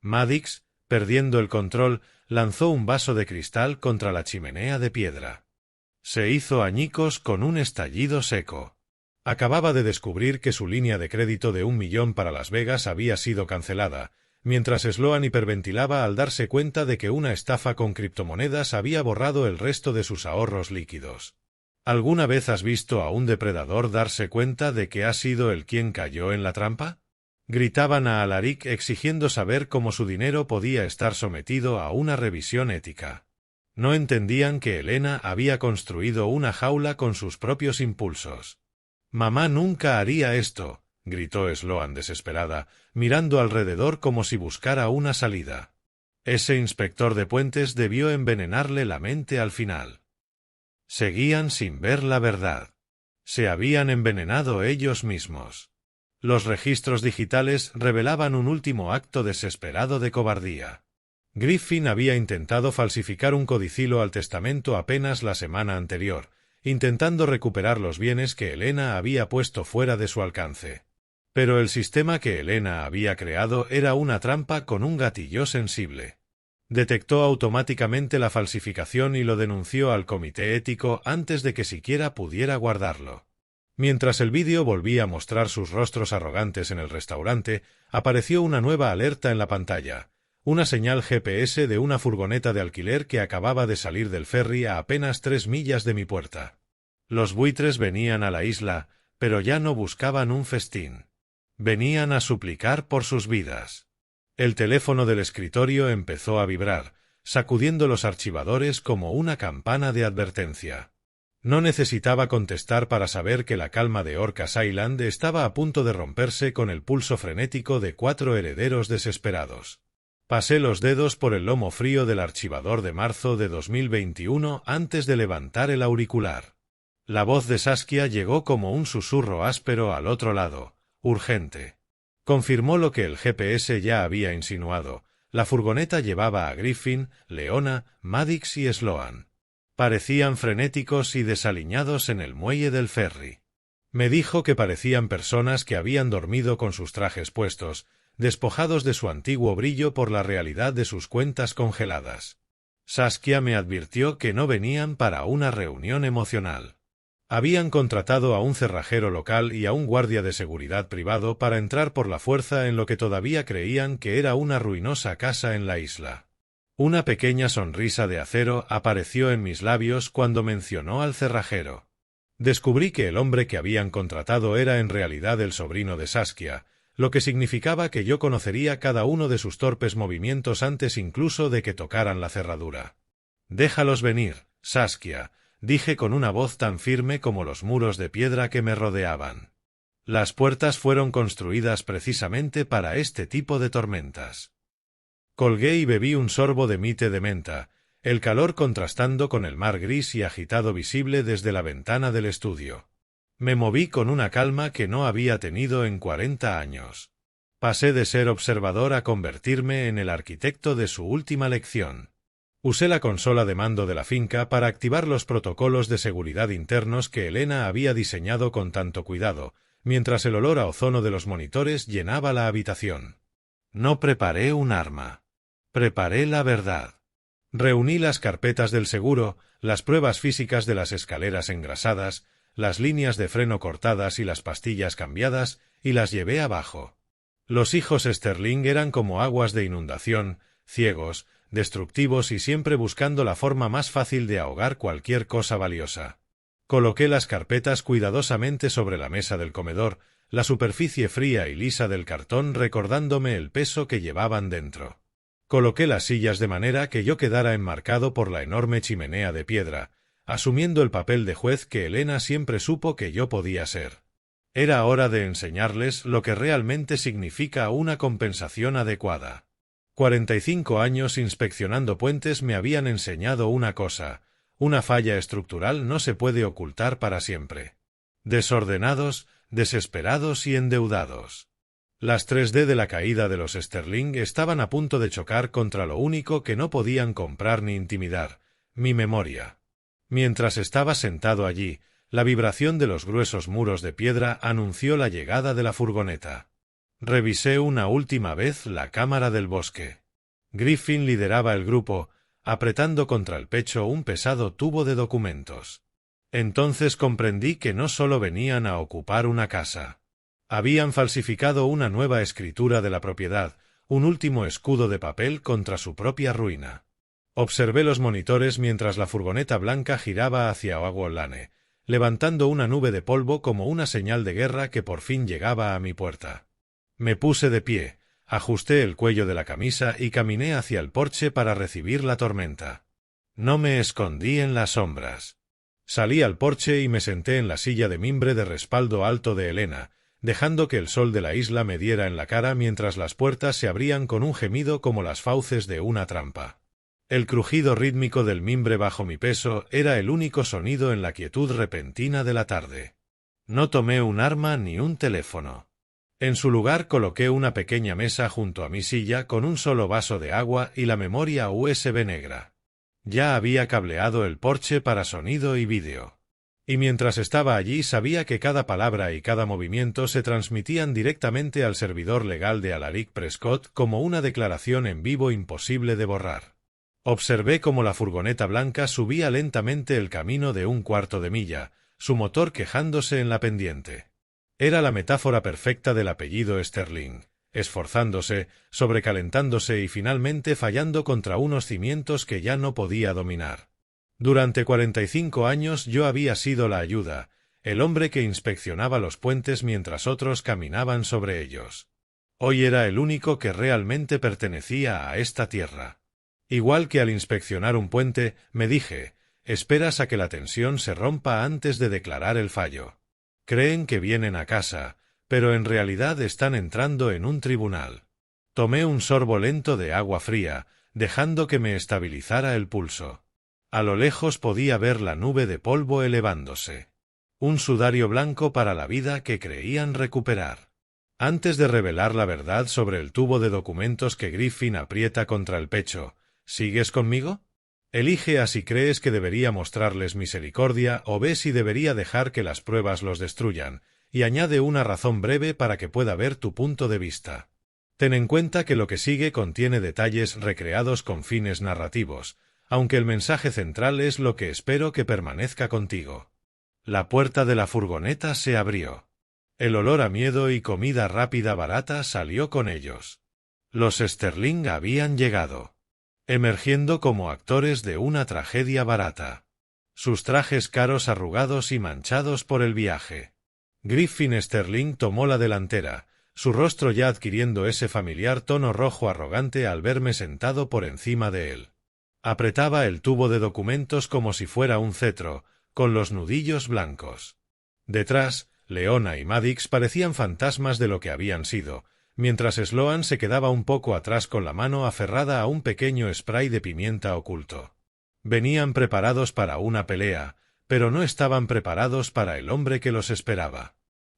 Maddox, perdiendo el control, lanzó un vaso de cristal contra la chimenea de piedra. Se hizo añicos con un estallido seco. Acababa de descubrir que su línea de crédito de $1 millón para Las Vegas había sido cancelada, mientras Sloan hiperventilaba al darse cuenta de que una estafa con criptomonedas había borrado el resto de sus ahorros líquidos. ¿Alguna vez has visto a un depredador darse cuenta de que ha sido él quien cayó en la trampa? Gritaban a Alaric exigiendo saber cómo su dinero podía estar sometido a una revisión ética. No entendían que Elena había construido una jaula con sus propios impulsos. «Mamá nunca haría esto», gritó Sloan desesperada, mirando alrededor como si buscara una salida. Ese inspector de puentes debió envenenarle la mente al final. Seguían sin ver la verdad. Se habían envenenado ellos mismos. Los registros digitales revelaban un último acto desesperado de cobardía. Griffin había intentado falsificar un codicilo al testamento apenas la semana anterior, intentando recuperar los bienes que Elena había puesto fuera de su alcance. Pero el sistema que Elena había creado era una trampa con un gatillo sensible. Detectó automáticamente la falsificación y lo denunció al comité ético antes de que siquiera pudiera guardarlo. Mientras el vídeo volvía a mostrar sus rostros arrogantes en el restaurante, apareció una nueva alerta en la pantalla, una señal GPS de una furgoneta de alquiler que acababa de salir del ferry a apenas 3 millas de mi puerta. Los buitres venían a la isla, pero ya no buscaban un festín. Venían a suplicar por sus vidas. El teléfono del escritorio empezó a vibrar, sacudiendo los archivadores como una campana de advertencia. No necesitaba contestar para saber que la calma de Orcas Island estaba a punto de romperse con el pulso frenético de 4 herederos desesperados. Pasé los dedos por el lomo frío del archivador de marzo de 2021 antes de levantar el auricular. La voz de Saskia llegó como un susurro áspero al otro lado, urgente. Confirmó lo que el GPS ya había insinuado. La furgoneta llevaba a Griffin, Leona, Maddox y Sloan. Parecían frenéticos y desaliñados en el muelle del ferry. Me dijo que parecían personas que habían dormido con sus trajes puestos, despojados de su antiguo brillo por la realidad de sus cuentas congeladas. Saskia me advirtió que no venían para una reunión emocional. Habían contratado a un cerrajero local y a un guardia de seguridad privado para entrar por la fuerza en lo que todavía creían que era una ruinosa casa en la isla. Una pequeña sonrisa de acero apareció en mis labios cuando mencionó al cerrajero. Descubrí que el hombre que habían contratado era en realidad el sobrino de Saskia, lo que significaba que yo conocería cada uno de sus torpes movimientos antes incluso de que tocaran la cerradura. «Déjalos venir, Saskia», dije con una voz tan firme como los muros de piedra que me rodeaban. Las puertas fueron construidas precisamente para este tipo de tormentas. Colgué y bebí un sorbo de mi té de menta, el calor contrastando con el mar gris y agitado visible desde la ventana del estudio. Me moví con una calma que no había tenido en 40 años. Pasé de ser observador a convertirme en el arquitecto de su última lección. Usé la consola de mando de la finca para activar los protocolos de seguridad internos que Elena había diseñado con tanto cuidado, mientras el olor a ozono de los monitores llenaba la habitación. No preparé un arma. Preparé la verdad. Reuní las carpetas del seguro, las pruebas físicas de las escaleras engrasadas, las líneas de freno cortadas y las pastillas cambiadas, y las llevé abajo. Los hijos Sterling eran como aguas de inundación, ciegos, destructivos y siempre buscando la forma más fácil de ahogar cualquier cosa valiosa. Coloqué las carpetas cuidadosamente sobre la mesa del comedor, la superficie fría y lisa del cartón recordándome el peso que llevaban dentro. Coloqué las sillas de manera que yo quedara enmarcado por la enorme chimenea de piedra, asumiendo el papel de juez que Elena siempre supo que yo podía ser. Era hora de enseñarles lo que realmente significa una compensación adecuada. 45 años inspeccionando puentes me habían enseñado una cosa: una falla estructural no se puede ocultar para siempre. Desordenados, desesperados y endeudados. Las 3D de la caída de los Sterling estaban a punto de chocar contra lo único que no podían comprar ni intimidar: mi memoria. Mientras estaba sentado allí, la vibración de los gruesos muros de piedra anunció la llegada de la furgoneta. Revisé una última vez la cámara del bosque. Griffin lideraba el grupo, apretando contra el pecho un pesado tubo de documentos. Entonces comprendí que no solo venían a ocupar una casa. Habían falsificado una nueva escritura de la propiedad, un último escudo de papel contra su propia ruina. Observé los monitores mientras la furgoneta blanca giraba hacia Oahu Lane, levantando una nube de polvo como una señal de guerra que por fin llegaba a mi puerta. Me puse de pie, ajusté el cuello de la camisa y caminé hacia el porche para recibir la tormenta. No me escondí en las sombras. Salí al porche y me senté en la silla de mimbre de respaldo alto de Elena, dejando que el sol de la isla me diera en la cara mientras las puertas se abrían con un gemido como las fauces de una trampa. El crujido rítmico del mimbre bajo mi peso era el único sonido en la quietud repentina de la tarde. No tomé un arma ni un teléfono. En su lugar coloqué una pequeña mesa junto a mi silla con un solo vaso de agua y la memoria USB negra. Ya había cableado el porche para sonido y vídeo. Y mientras estaba allí sabía que cada palabra y cada movimiento se transmitían directamente al servidor legal de Alaric Prescott como una declaración en vivo imposible de borrar. Observé cómo la furgoneta blanca subía lentamente el camino de un cuarto de milla, su motor quejándose en la pendiente. Era la metáfora perfecta del apellido Sterling, esforzándose, sobrecalentándose y finalmente fallando contra unos cimientos que ya no podía dominar. Durante 45 años yo había sido la ayuda, el hombre que inspeccionaba los puentes mientras otros caminaban sobre ellos. Hoy era el único que realmente pertenecía a esta tierra. Igual que al inspeccionar un puente, me dije, esperas a que la tensión se rompa antes de declarar el fallo. Creen que vienen a casa, pero en realidad están entrando en un tribunal. Tomé un sorbo lento de agua fría, dejando que me estabilizara el pulso. A lo lejos podía ver la nube de polvo elevándose. Un sudario blanco para la vida que creían recuperar. Antes de revelar la verdad sobre el tubo de documentos que Griffin aprieta contra el pecho, ¿sigues conmigo? Elige a si crees que debería mostrarles misericordia o ve si debería dejar que las pruebas los destruyan, y añade una razón breve para que pueda ver tu punto de vista. Ten en cuenta que lo que sigue contiene detalles recreados con fines narrativos, aunque el mensaje central es lo que espero que permanezca contigo. La puerta de la furgoneta se abrió. El olor a miedo y comida rápida barata salió con ellos. Los Sterling habían llegado, emergiendo como actores de una tragedia barata. Sus trajes caros arrugados y manchados por el viaje. Griffin Sterling tomó la delantera, su rostro ya adquiriendo ese familiar tono rojo arrogante al verme sentado por encima de él. Apretaba el tubo de documentos como si fuera un cetro, con los nudillos blancos. Detrás, Leona y Maddox parecían fantasmas de lo que habían sido, mientras Sloan se quedaba un poco atrás con la mano aferrada a un pequeño spray de pimienta oculto. Venían preparados para una pelea, pero no estaban preparados para el hombre que los esperaba.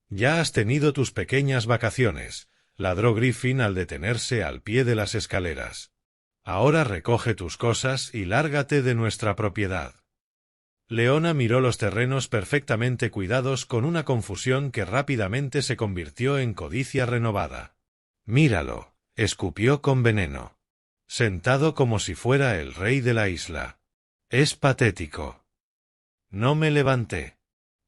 «Ya has tenido tus pequeñas vacaciones», ladró Griffin al detenerse al pie de las escaleras. «Ahora recoge tus cosas y lárgate de nuestra propiedad». Leona miró los terrenos perfectamente cuidados con una confusión que rápidamente se convirtió en codicia renovada. «Míralo», escupió con veneno. «Sentado como si fuera el rey de la isla. Es patético». No me levanté.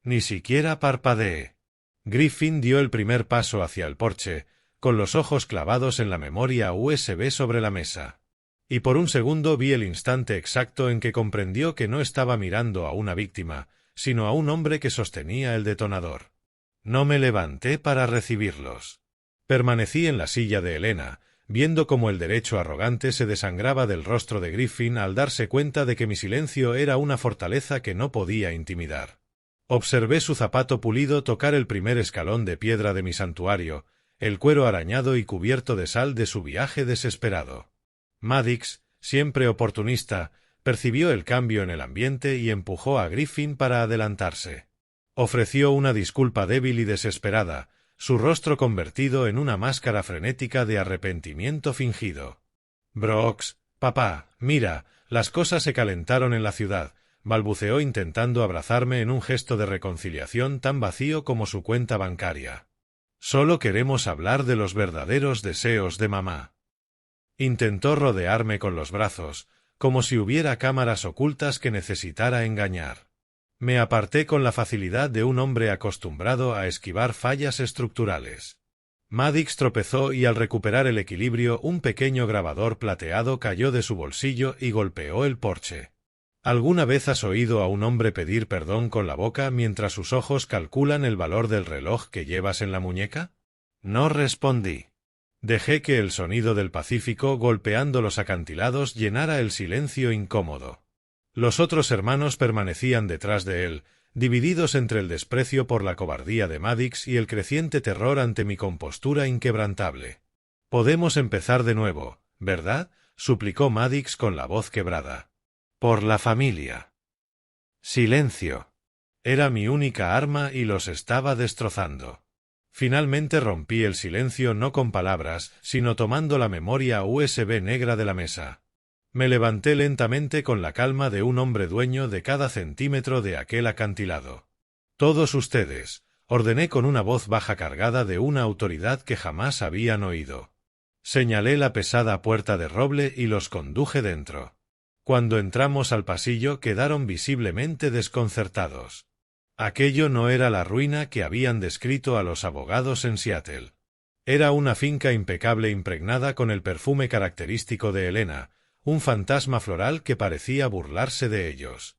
Ni siquiera parpadeé. Griffin dio el primer paso hacia el porche, con los ojos clavados en la memoria USB sobre la mesa. Y por un segundo vi el instante exacto en que comprendió que no estaba mirando a una víctima, sino a un hombre que sostenía el detonador. No me levanté para recibirlos. Permanecí en la silla de Helena, viendo cómo el derecho arrogante se desangraba del rostro de Griffin al darse cuenta de que mi silencio era una fortaleza que no podía intimidar. Observé su zapato pulido tocar el primer escalón de piedra de mi santuario, el cuero arañado y cubierto de sal de su viaje desesperado. Maddox, siempre oportunista, percibió el cambio en el ambiente y empujó a Griffin para adelantarse. Ofreció una disculpa débil y desesperada, su rostro convertido en una máscara frenética de arrepentimiento fingido. «Brooks, papá, mira, las cosas se calentaron en la ciudad», balbuceó intentando abrazarme en un gesto de reconciliación tan vacío como su cuenta bancaria. «Solo queremos hablar de los verdaderos deseos de mamá». Intentó rodearme con los brazos, como si hubiera cámaras ocultas que necesitara engañar. Me aparté con la facilidad de un hombre acostumbrado a esquivar fallas estructurales. Maddox tropezó y al recuperar el equilibrio un pequeño grabador plateado cayó de su bolsillo y golpeó el porche. ¿Alguna vez has oído a un hombre pedir perdón con la boca mientras sus ojos calculan el valor del reloj que llevas en la muñeca? No respondí. Dejé que el sonido del Pacífico golpeando los acantilados llenara el silencio incómodo. Los otros hermanos permanecían detrás de él, divididos entre el desprecio por la cobardía de Maddox y el creciente terror ante mi compostura inquebrantable. «Podemos empezar de nuevo, ¿verdad?», suplicó Maddox con la voz quebrada. «Por la familia». Silencio. Era mi única arma y los estaba destrozando. Finalmente rompí el silencio no con palabras, sino tomando la memoria USB negra de la mesa. Me levanté lentamente con la calma de un hombre dueño de cada centímetro de aquel acantilado. «Todos ustedes», ordené con una voz baja cargada de una autoridad que jamás habían oído. Señalé la pesada puerta de roble y los conduje dentro. Cuando entramos al pasillo quedaron visiblemente desconcertados. Aquello no era la ruina que habían descrito a los abogados en Seattle. Era una finca impecable impregnada con el perfume característico de Helena, un fantasma floral que parecía burlarse de ellos.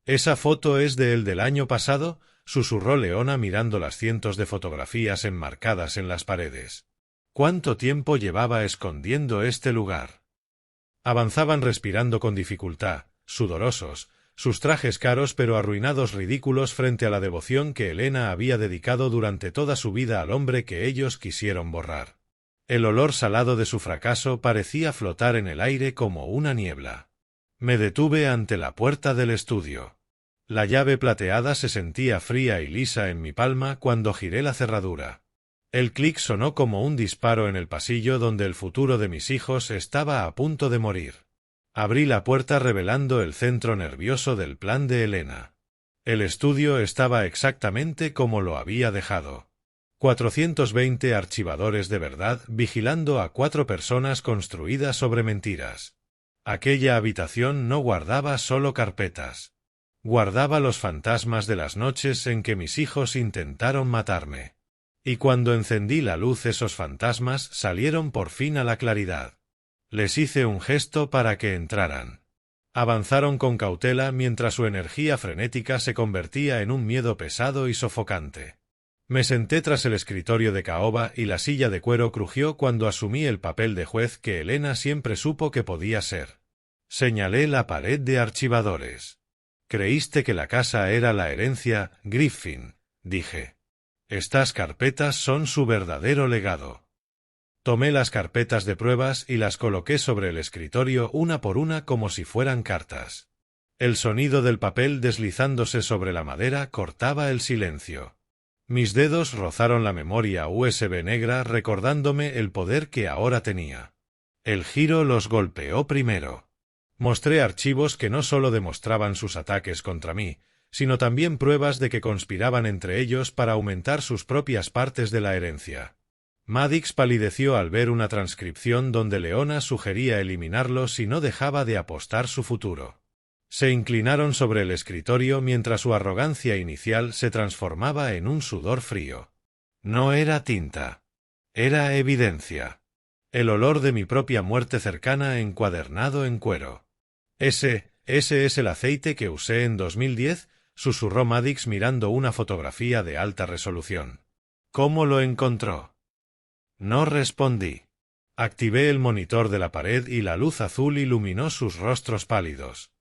«¿Esa foto es de él del año pasado?», susurró Leona mirando las cientos de fotografías enmarcadas en las paredes. «¿Cuánto tiempo llevaba escondiendo este lugar?». Avanzaban respirando con dificultad, sudorosos, sus trajes caros pero arruinados ridículos frente a la devoción que Helena había dedicado durante toda su vida al hombre que ellos quisieron borrar. El olor salado de su fracaso parecía flotar en el aire como una niebla. Me detuve ante la puerta del estudio. La llave plateada se sentía fría y lisa en mi palma cuando giré la cerradura. El clic sonó como un disparo en el pasillo donde el futuro de mis hijos estaba a punto de morir. Abrí la puerta revelando el centro nervioso del plan de Helena. El estudio estaba exactamente como lo había dejado. 420 archivadores de verdad vigilando a 4 personas construidas sobre mentiras. Aquella habitación no guardaba solo carpetas. Guardaba los fantasmas de las noches en que mis hijos intentaron matarme. Y cuando encendí la luz esos fantasmas salieron por fin a la claridad. Les hice un gesto para que entraran. Avanzaron con cautela mientras su energía frenética se convertía en un miedo pesado y sofocante. Me senté tras el escritorio de caoba y la silla de cuero crujió cuando asumí el papel de juez que Helena siempre supo que podía ser. Señalé la pared de archivadores. «Creíste que la casa era la herencia, Griffin», dije. «Estas carpetas son su verdadero legado». Tomé las carpetas de pruebas y las coloqué sobre el escritorio una por una como si fueran cartas. El sonido del papel deslizándose sobre la madera cortaba el silencio. Mis dedos rozaron la memoria USB negra recordándome el poder que ahora tenía. El giro los golpeó primero. Mostré archivos que no solo demostraban sus ataques contra mí, sino también pruebas de que conspiraban entre ellos para aumentar sus propias partes de la herencia. Maddox palideció al ver una transcripción donde Leona sugería eliminarlo si no dejaba de apostar su futuro. Se inclinaron sobre el escritorio mientras su arrogancia inicial se transformaba en un sudor frío. No era tinta. Era evidencia. El olor de mi propia muerte cercana encuadernado en cuero. Ese es el aceite que usé en 2010, susurró Maddox mirando una fotografía de alta resolución. ¿Cómo lo encontró? No respondí. Activé el monitor de la pared y la luz azul iluminó sus rostros pálidos.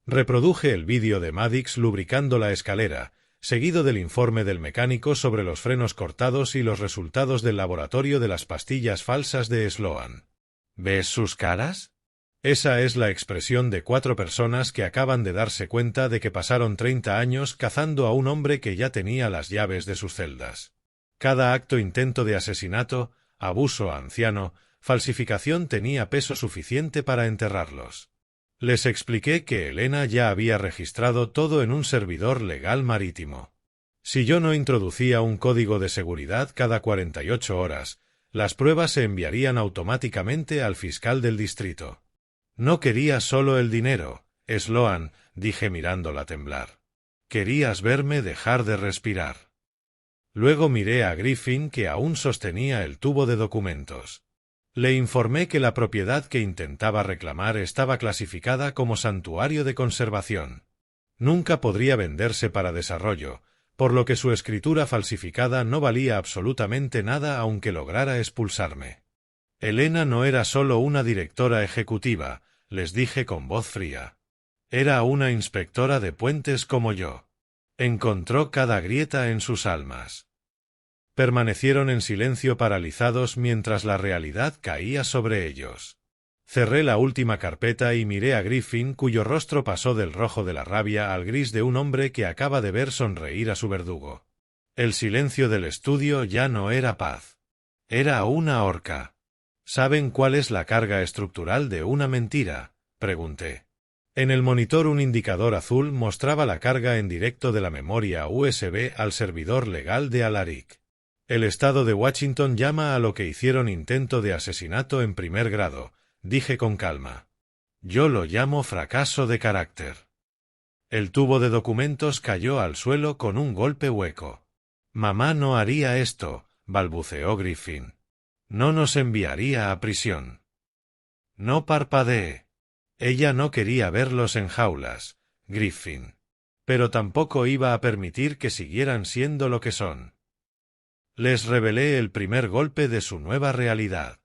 Reproduje el vídeo de Maddox lubricando la escalera, seguido del informe del mecánico sobre los frenos cortados y los resultados del laboratorio de las pastillas falsas de Sloan. ¿Ves sus caras? Esa es la expresión de 4 personas que acaban de darse cuenta de que pasaron 30 años cazando a un hombre que ya tenía las llaves de sus celdas. Cada intento de asesinato, abuso a anciano, falsificación tenía peso suficiente para enterrarlos. Les expliqué que Elena ya había registrado todo en un servidor legal marítimo. Si yo no introducía un código de seguridad cada 48 horas, las pruebas se enviarían automáticamente al fiscal del distrito. No quería solo el dinero, Sloan, dije mirándola temblar. Querías verme dejar de respirar. Luego miré a Griffin que aún sostenía el tubo de documentos. Le informé que la propiedad que intentaba reclamar estaba clasificada como santuario de conservación. Nunca podría venderse para desarrollo, por lo que su escritura falsificada no valía absolutamente nada aunque lograra expulsarme. Elena no era solo una directora ejecutiva, les dije con voz fría. Era una inspectora de puentes como yo. Encontró cada grieta en sus almas. Permanecieron en silencio paralizados mientras la realidad caía sobre ellos. Cerré la última carpeta y miré a Griffin, cuyo rostro pasó del rojo de la rabia al gris de un hombre que acaba de ver sonreír a su verdugo. El silencio del estudio ya no era paz. Era una horca. ¿Saben cuál es la carga estructural de una mentira?, pregunté. En el monitor un indicador azul mostraba la carga en directo de la memoria USB al servidor legal de Alaric. El estado de Washington llama a lo que hicieron intento de asesinato en primer grado, dije con calma. Yo lo llamo fracaso de carácter. El tubo de documentos cayó al suelo con un golpe hueco. Mamá no haría esto, balbuceó Griffin. No nos enviaría a prisión. No parpadeé. Ella no quería verlos en jaulas, Griffin. Pero tampoco iba a permitir que siguieran siendo lo que son. Les revelé el primer golpe de su nueva realidad.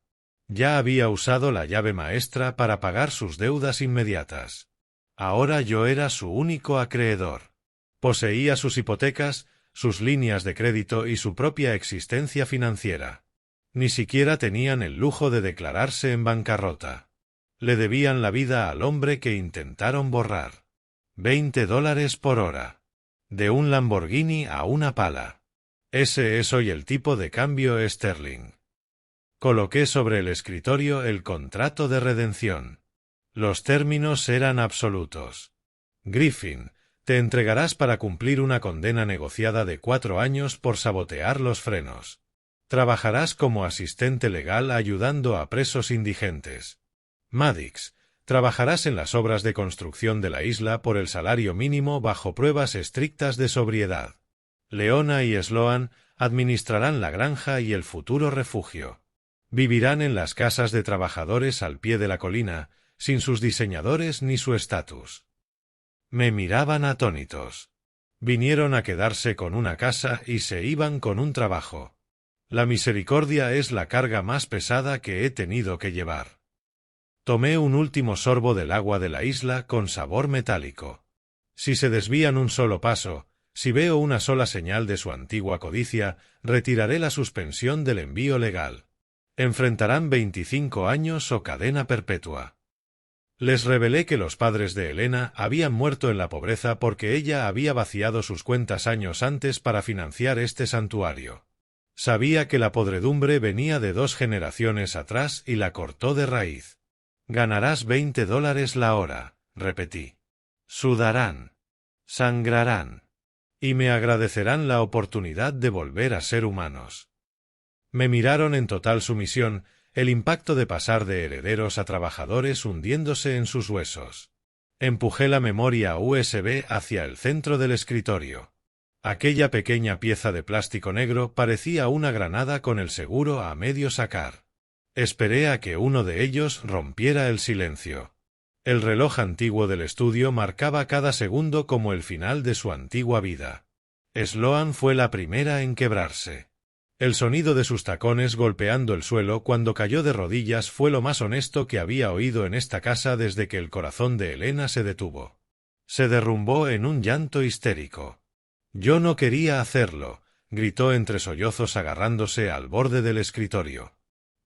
Ya había usado la llave maestra para pagar sus deudas inmediatas. Ahora yo era su único acreedor. Poseía sus hipotecas, sus líneas de crédito y su propia existencia financiera. Ni siquiera tenían el lujo de declararse en bancarrota. Le debían la vida al hombre que intentaron borrar. $20 por hora. De un Lamborghini a una pala. Ese es hoy el tipo de cambio sterling. Coloqué sobre el escritorio el contrato de redención. Los términos eran absolutos. Griffin, te entregarás para cumplir una condena negociada de 4 años por sabotear los frenos. Trabajarás como asistente legal ayudando a presos indigentes. Maddox, trabajarás en las obras de construcción de la isla por el salario mínimo bajo pruebas estrictas de sobriedad. Leona y Sloan administrarán la granja y el futuro refugio. Vivirán en las casas de trabajadores al pie de la colina, sin sus diseñadores ni su estatus. Me miraban atónitos. Vinieron a quedarse con una casa y se iban con un trabajo. La misericordia es la carga más pesada que he tenido que llevar. Tomé un último sorbo del agua de la isla con sabor metálico. Si se desvían un solo paso, si veo una sola señal de su antigua codicia, retiraré la suspensión del envío legal. Enfrentarán 25 años o cadena perpetua. Les revelé que los padres de Elena habían muerto en la pobreza porque ella había vaciado sus cuentas años antes para financiar este santuario. Sabía que la podredumbre venía de 2 generaciones atrás y la cortó de raíz. «Ganarás $20 la hora», repetí. «Sudarán. Sangrarán. Y me agradecerán la oportunidad de volver a ser humanos». Me miraron en total sumisión, el impacto de pasar de herederos a trabajadores hundiéndose en sus huesos. Empujé la memoria USB hacia el centro del escritorio. Aquella pequeña pieza de plástico negro parecía una granada con el seguro a medio sacar. Esperé a que uno de ellos rompiera el silencio. El reloj antiguo del estudio marcaba cada segundo como el final de su antigua vida. Sloan fue la primera en quebrarse. El sonido de sus tacones golpeando el suelo cuando cayó de rodillas fue lo más honesto que había oído en esta casa desde que el corazón de Elena se detuvo. Se derrumbó en un llanto histérico. «Yo no quería hacerlo», gritó entre sollozos agarrándose al borde del escritorio.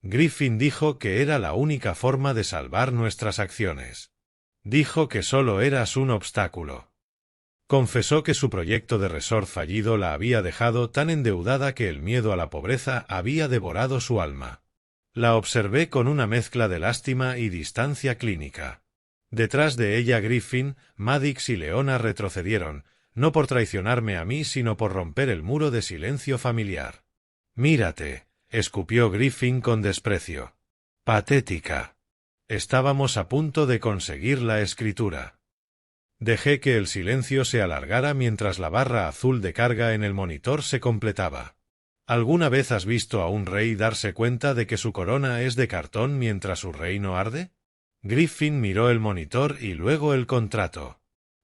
«Griffin dijo que era la única forma de salvar nuestras acciones. Dijo que solo eras un obstáculo». Confesó que su proyecto de resort fallido la había dejado tan endeudada que el miedo a la pobreza había devorado su alma. La observé con una mezcla de lástima y distancia clínica. Detrás de ella Griffin, Maddox y Leona retrocedieron, no por traicionarme a mí sino por romper el muro de silencio familiar. «Mírate», escupió Griffin con desprecio. «Patética». Estábamos a punto de conseguir la escritura. Dejé que el silencio se alargara mientras la barra azul de carga en el monitor se completaba. ¿Alguna vez has visto a un rey darse cuenta de que su corona es de cartón mientras su reino arde? Griffin miró el monitor y luego el contrato.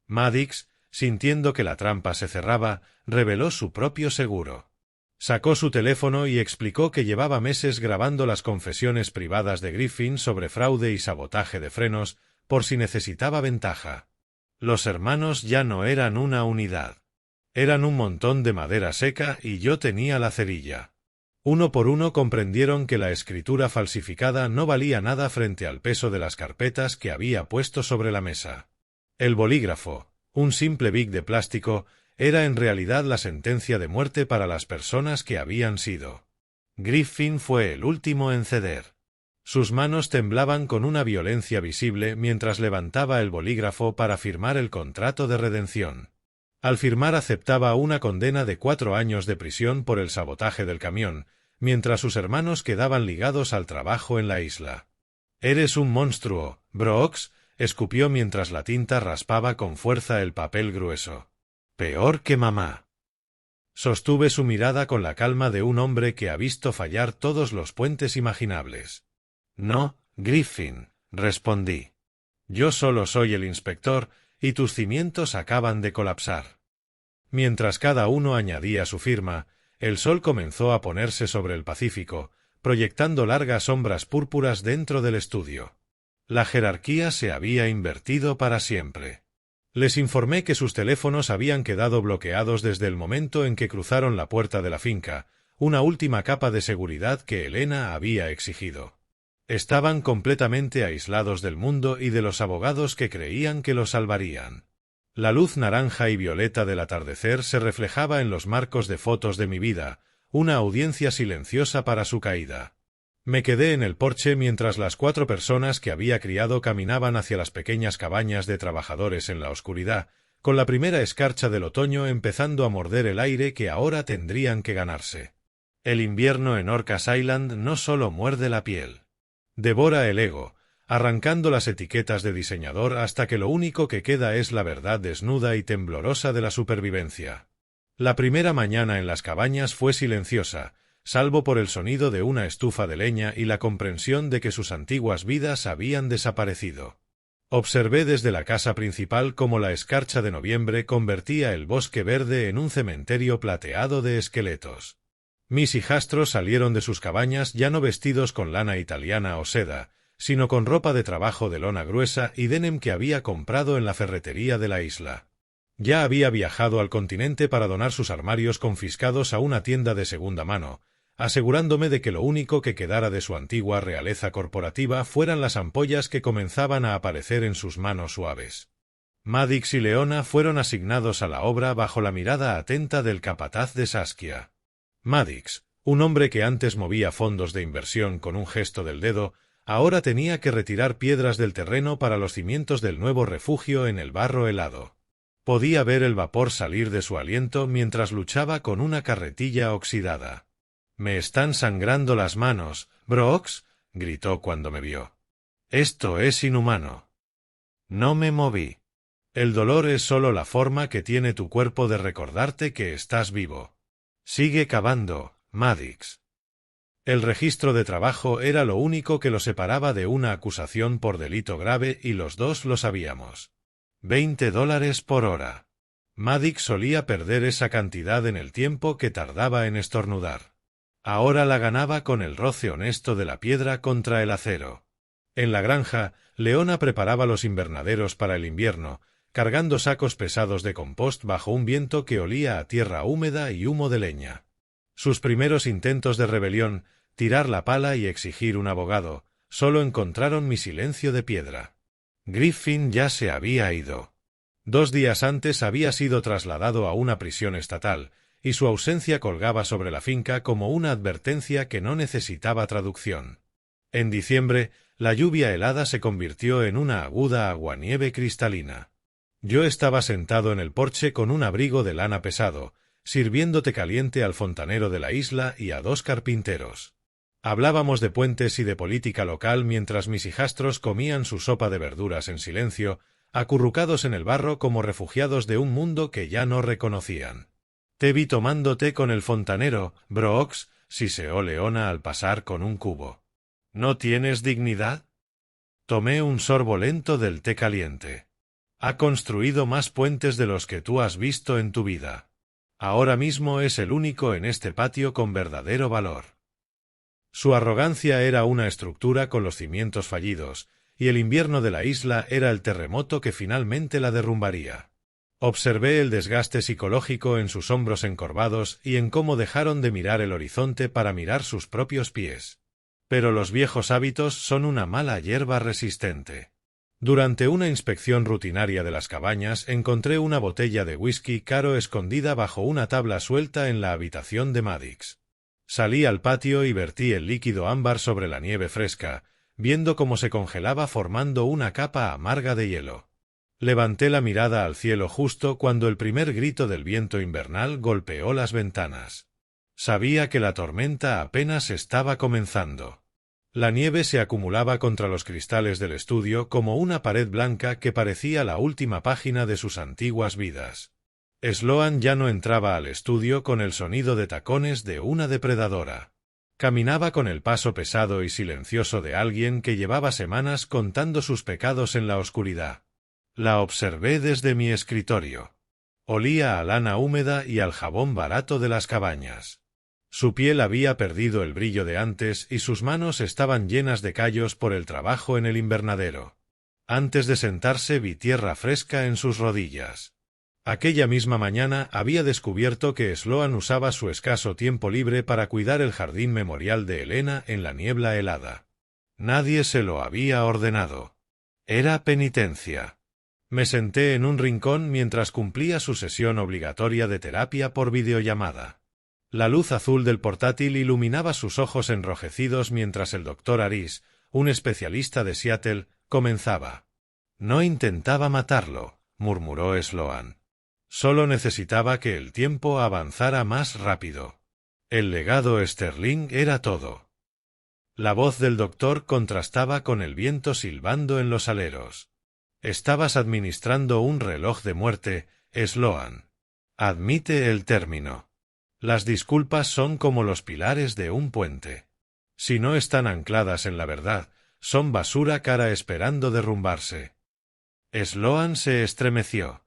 Maddox, sintiendo que la trampa se cerraba, reveló su propio seguro. Sacó su teléfono y explicó que llevaba meses grabando las confesiones privadas de Griffin sobre fraude y sabotaje de frenos, por si necesitaba ventaja. Los hermanos ya no eran una unidad. Eran un montón de madera seca y yo tenía la cerilla. Uno por uno comprendieron que la escritura falsificada no valía nada frente al peso de las carpetas que había puesto sobre la mesa. El bolígrafo, un simple bic de plástico, era en realidad la sentencia de muerte para las personas que habían sido. Griffin fue el último en ceder. Sus manos temblaban con una violencia visible mientras levantaba el bolígrafo para firmar el contrato de redención. Al firmar aceptaba una condena de 4 años de prisión por el sabotaje del camión, mientras sus hermanos quedaban ligados al trabajo en la isla. «Eres un monstruo, Brooks», escupió mientras la tinta raspaba con fuerza el papel grueso. «Peor que mamá». Sostuve su mirada con la calma de un hombre que ha visto fallar todos los puentes imaginables. «No, Griffin», respondí. «Yo solo soy el inspector y tus cimientos acaban de colapsar». Mientras cada uno añadía su firma, el sol comenzó a ponerse sobre el Pacífico, proyectando largas sombras púrpuras dentro del estudio. La jerarquía se había invertido para siempre. Les informé que sus teléfonos habían quedado bloqueados desde el momento en que cruzaron la puerta de la finca, una última capa de seguridad que Elena había exigido. Estaban completamente aislados del mundo y de los abogados que creían que los salvarían. La luz naranja y violeta del atardecer se reflejaba en los marcos de fotos de mi vida, una audiencia silenciosa para su caída. Me quedé en el porche mientras las 4 personas que había criado caminaban hacia las pequeñas cabañas de trabajadores en la oscuridad, con la primera escarcha del otoño empezando a morder el aire que ahora tendrían que ganarse. El invierno en Orcas Island no solo muerde la piel. Devora el ego, arrancando las etiquetas de diseñador hasta que lo único que queda es la verdad desnuda y temblorosa de la supervivencia. La primera mañana en las cabañas fue silenciosa, salvo por el sonido de una estufa de leña y la comprensión de que sus antiguas vidas habían desaparecido. Observé desde la casa principal cómo la escarcha de noviembre convertía el bosque verde en un cementerio plateado de esqueletos. Mis hijastros salieron de sus cabañas ya no vestidos con lana italiana o seda, sino con ropa de trabajo de lona gruesa y denim que había comprado en la ferretería de la isla. Ya había viajado al continente para donar sus armarios confiscados a una tienda de segunda mano, asegurándome de que lo único que quedara de su antigua realeza corporativa fueran las ampollas que comenzaban a aparecer en sus manos suaves. Maddix y Leona fueron asignados a la obra bajo la mirada atenta del capataz de Saskia. Maddix, un hombre que antes movía fondos de inversión con un gesto del dedo, ahora tenía que retirar piedras del terreno para los cimientos del nuevo refugio en el barro helado. Podía ver el vapor salir de su aliento mientras luchaba con una carretilla oxidada. «Me están sangrando las manos, Brooks», gritó cuando me vio. «Esto es inhumano». No me moví. «El dolor es solo la forma que tiene tu cuerpo de recordarte que estás vivo. Sigue cavando, Maddix». El registro de trabajo era lo único que lo separaba de una acusación por delito grave y los dos lo sabíamos. $20 por hora. Maddix solía perder esa cantidad en el tiempo que tardaba en estornudar. Ahora la ganaba con el roce honesto de la piedra contra el acero. En la granja, Leona preparaba los invernaderos para el invierno, cargando sacos pesados de compost bajo un viento que olía a tierra húmeda y humo de leña. Sus primeros intentos de rebelión, tirar la pala y exigir un abogado, solo encontraron mi silencio de piedra. Griffin ya se había ido. 2 días antes había sido trasladado a una prisión estatal, y su ausencia colgaba sobre la finca como una advertencia que no necesitaba traducción. En diciembre, la lluvia helada se convirtió en una aguda aguanieve cristalina. Yo estaba sentado en el porche con un abrigo de lana pesado, sirviendo té caliente al fontanero de la isla y a 2 carpinteros. Hablábamos de puentes y de política local mientras mis hijastros comían su sopa de verduras en silencio, acurrucados en el barro como refugiados de un mundo que ya no reconocían. «Te vi tomando té con el fontanero, Brooks», siseó Leona al pasar con un cubo. «¿No tienes dignidad?» Tomé un sorbo lento del té caliente. «Ha construido más puentes de los que tú has visto en tu vida. Ahora mismo es el único en este patio con verdadero valor». Su arrogancia era una estructura con los cimientos fallidos, y el invierno de la isla era el terremoto que finalmente la derrumbaría. Observé el desgaste psicológico en sus hombros encorvados y en cómo dejaron de mirar el horizonte para mirar sus propios pies. Pero los viejos hábitos son una mala hierba resistente. Durante una inspección rutinaria de las cabañas encontré una botella de whisky caro escondida bajo una tabla suelta en la habitación de Maddix. Salí al patio y vertí el líquido ámbar sobre la nieve fresca, viendo cómo se congelaba formando una capa amarga de hielo. Levanté la mirada al cielo justo cuando el primer grito del viento invernal golpeó las ventanas. Sabía que la tormenta apenas estaba comenzando. La nieve se acumulaba contra los cristales del estudio como una pared blanca que parecía la última página de sus antiguas vidas. Sloan ya no entraba al estudio con el sonido de tacones de una depredadora. Caminaba con el paso pesado y silencioso de alguien que llevaba semanas contando sus pecados en la oscuridad. La observé desde mi escritorio. Olía a lana húmeda y al jabón barato de las cabañas. Su piel había perdido el brillo de antes y sus manos estaban llenas de callos por el trabajo en el invernadero. Antes de sentarse vi tierra fresca en sus rodillas. Aquella misma mañana había descubierto que Sloan usaba su escaso tiempo libre para cuidar el jardín memorial de Elena en la niebla helada. Nadie se lo había ordenado. Era penitencia. Me senté en un rincón mientras cumplía su sesión obligatoria de terapia por videollamada. La luz azul del portátil iluminaba sus ojos enrojecidos mientras el doctor Aris, un especialista de Seattle, comenzaba. «No intentaba matarlo», murmuró Sloan. «Solo necesitaba que el tiempo avanzara más rápido. El legado Sterling era todo». La voz del doctor contrastaba con el viento silbando en los aleros. «Estabas administrando un reloj de muerte, Sloan. Admite el término. Las disculpas son como los pilares de un puente. Si no están ancladas en la verdad, son basura cara esperando derrumbarse». Sloan se estremeció.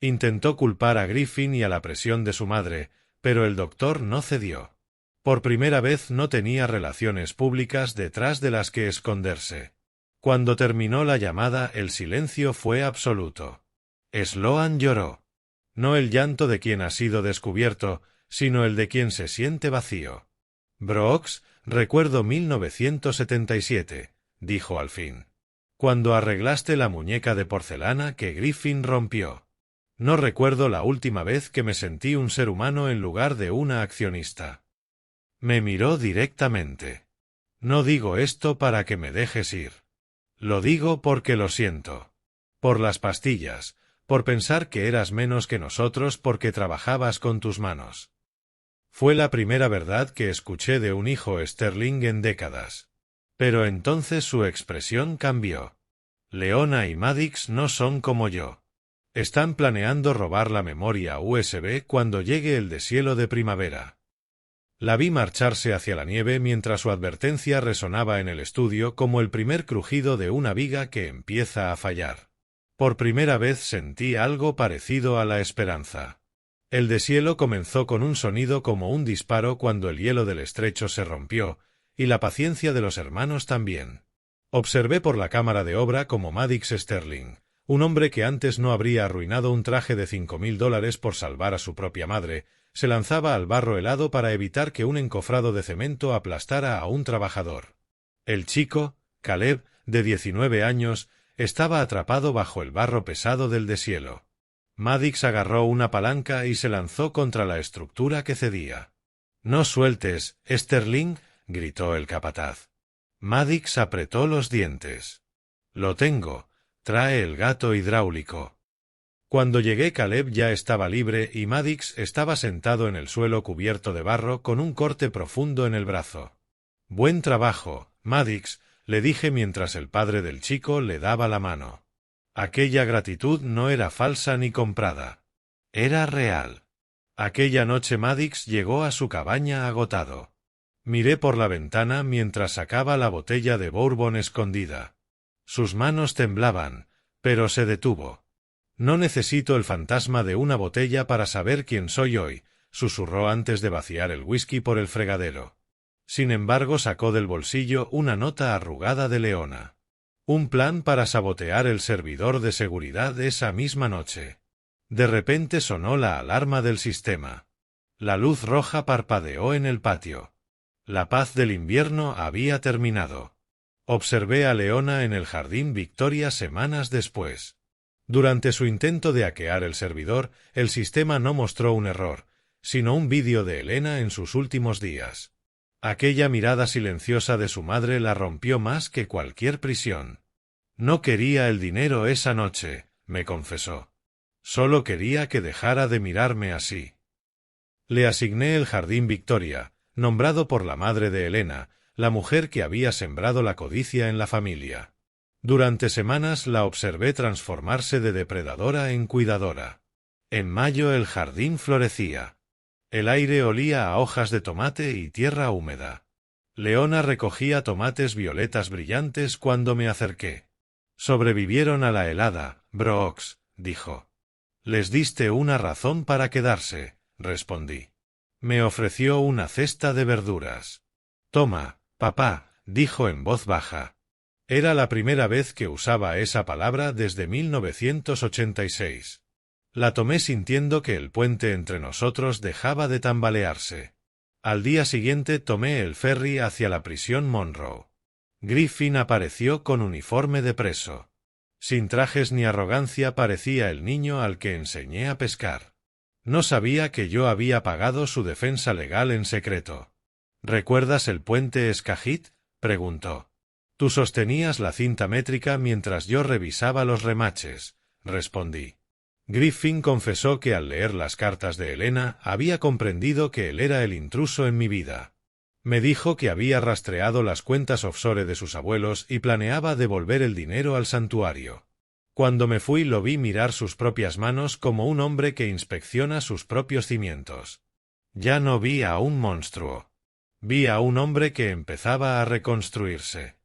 Intentó culpar a Griffin y a la presión de su madre, pero el doctor no cedió. Por primera vez no tenía relaciones públicas detrás de las que esconderse. Cuando terminó la llamada, el silencio fue absoluto. Sloan lloró. No el llanto de quien ha sido descubierto, sino el de quien se siente vacío. Brooks, recuerdo 1977, dijo al fin. Cuando arreglaste la muñeca de porcelana que Griffin rompió. No recuerdo la última vez que me sentí un ser humano en lugar de una accionista. Me miró directamente. No digo esto para que me dejes ir. Lo digo porque lo siento. Por las pastillas, por pensar que eras menos que nosotros porque trabajabas con tus manos. Fue la primera verdad que escuché de un hijo Sterling en décadas. Pero entonces su expresión cambió. Leona y Maddox no son como yo. Están planeando robar la memoria USB cuando llegue el deshielo de primavera. La vi marcharse hacia la nieve mientras su advertencia resonaba en el estudio como el primer crujido de una viga que empieza a fallar. Por primera vez sentí algo parecido a la esperanza. El deshielo comenzó con un sonido como un disparo cuando el hielo del estrecho se rompió, y la paciencia de los hermanos también. Observé por la cámara de obra como Maddox Sterling, un hombre que antes no habría arruinado un traje de $5.000 por salvar a su propia madre, se lanzaba al barro helado para evitar que un encofrado de cemento aplastara a un trabajador. El chico, Caleb, de 19 años, estaba atrapado bajo el barro pesado del deshielo. Maddox agarró una palanca y se lanzó contra la estructura que cedía. «¡No sueltes, Sterling!», gritó el capataz. Maddox apretó los dientes. «Lo tengo. Trae el gato hidráulico». Cuando llegué, Caleb ya estaba libre y Maddox estaba sentado en el suelo cubierto de barro con un corte profundo en el brazo. «Buen trabajo, Maddox», le dije mientras el padre del chico le daba la mano. Aquella gratitud no era falsa ni comprada. Era real. Aquella noche Maddox llegó a su cabaña agotado. Miré por la ventana mientras sacaba la botella de bourbon escondida. Sus manos temblaban, pero se detuvo. «No necesito el fantasma de una botella para saber quién soy hoy», susurró antes de vaciar el whisky por el fregadero. Sin embargo, sacó del bolsillo una nota arrugada de Leona. Un plan para sabotear el servidor de seguridad esa misma noche. De repente sonó la alarma del sistema. La luz roja parpadeó en el patio. La paz del invierno había terminado. Observé a Leona en el jardín Victoria semanas después. Durante su intento de hackear el servidor, el sistema no mostró un error, sino un vídeo de Elena en sus últimos días. Aquella mirada silenciosa de su madre la rompió más que cualquier prisión. «No quería el dinero esa noche», me confesó. «Solo quería que dejara de mirarme así». Le asigné el jardín Victoria, nombrado por la madre de Elena, la mujer que había sembrado la codicia en la familia. Durante semanas la observé transformarse de depredadora en cuidadora. En mayo el jardín florecía. El aire olía a hojas de tomate y tierra húmeda. Leona recogía tomates violetas brillantes cuando me acerqué. «Sobrevivieron a la helada, Brooks», dijo. «Les diste una razón para quedarse», respondí. Me ofreció una cesta de verduras. «Toma, papá», dijo en voz baja. Era la primera vez que usaba esa palabra desde 1986. La tomé sintiendo que el puente entre nosotros dejaba de tambalearse. Al día siguiente tomé el ferry hacia la prisión Monroe. Griffin apareció con uniforme de preso. Sin trajes ni arrogancia parecía el niño al que enseñé a pescar. No sabía que yo había pagado su defensa legal en secreto. «¿Recuerdas el puente Skagit?», preguntó. «Tú sostenías la cinta métrica mientras yo revisaba los remaches», respondí. Griffin confesó que al leer las cartas de Elena había comprendido que él era el intruso en mi vida. Me dijo que había rastreado las cuentas offshore de sus abuelos y planeaba devolver el dinero al santuario. Cuando me fui lo vi mirar sus propias manos como un hombre que inspecciona sus propios cimientos. Ya no vi a un monstruo. Vi a un hombre que empezaba a reconstruirse.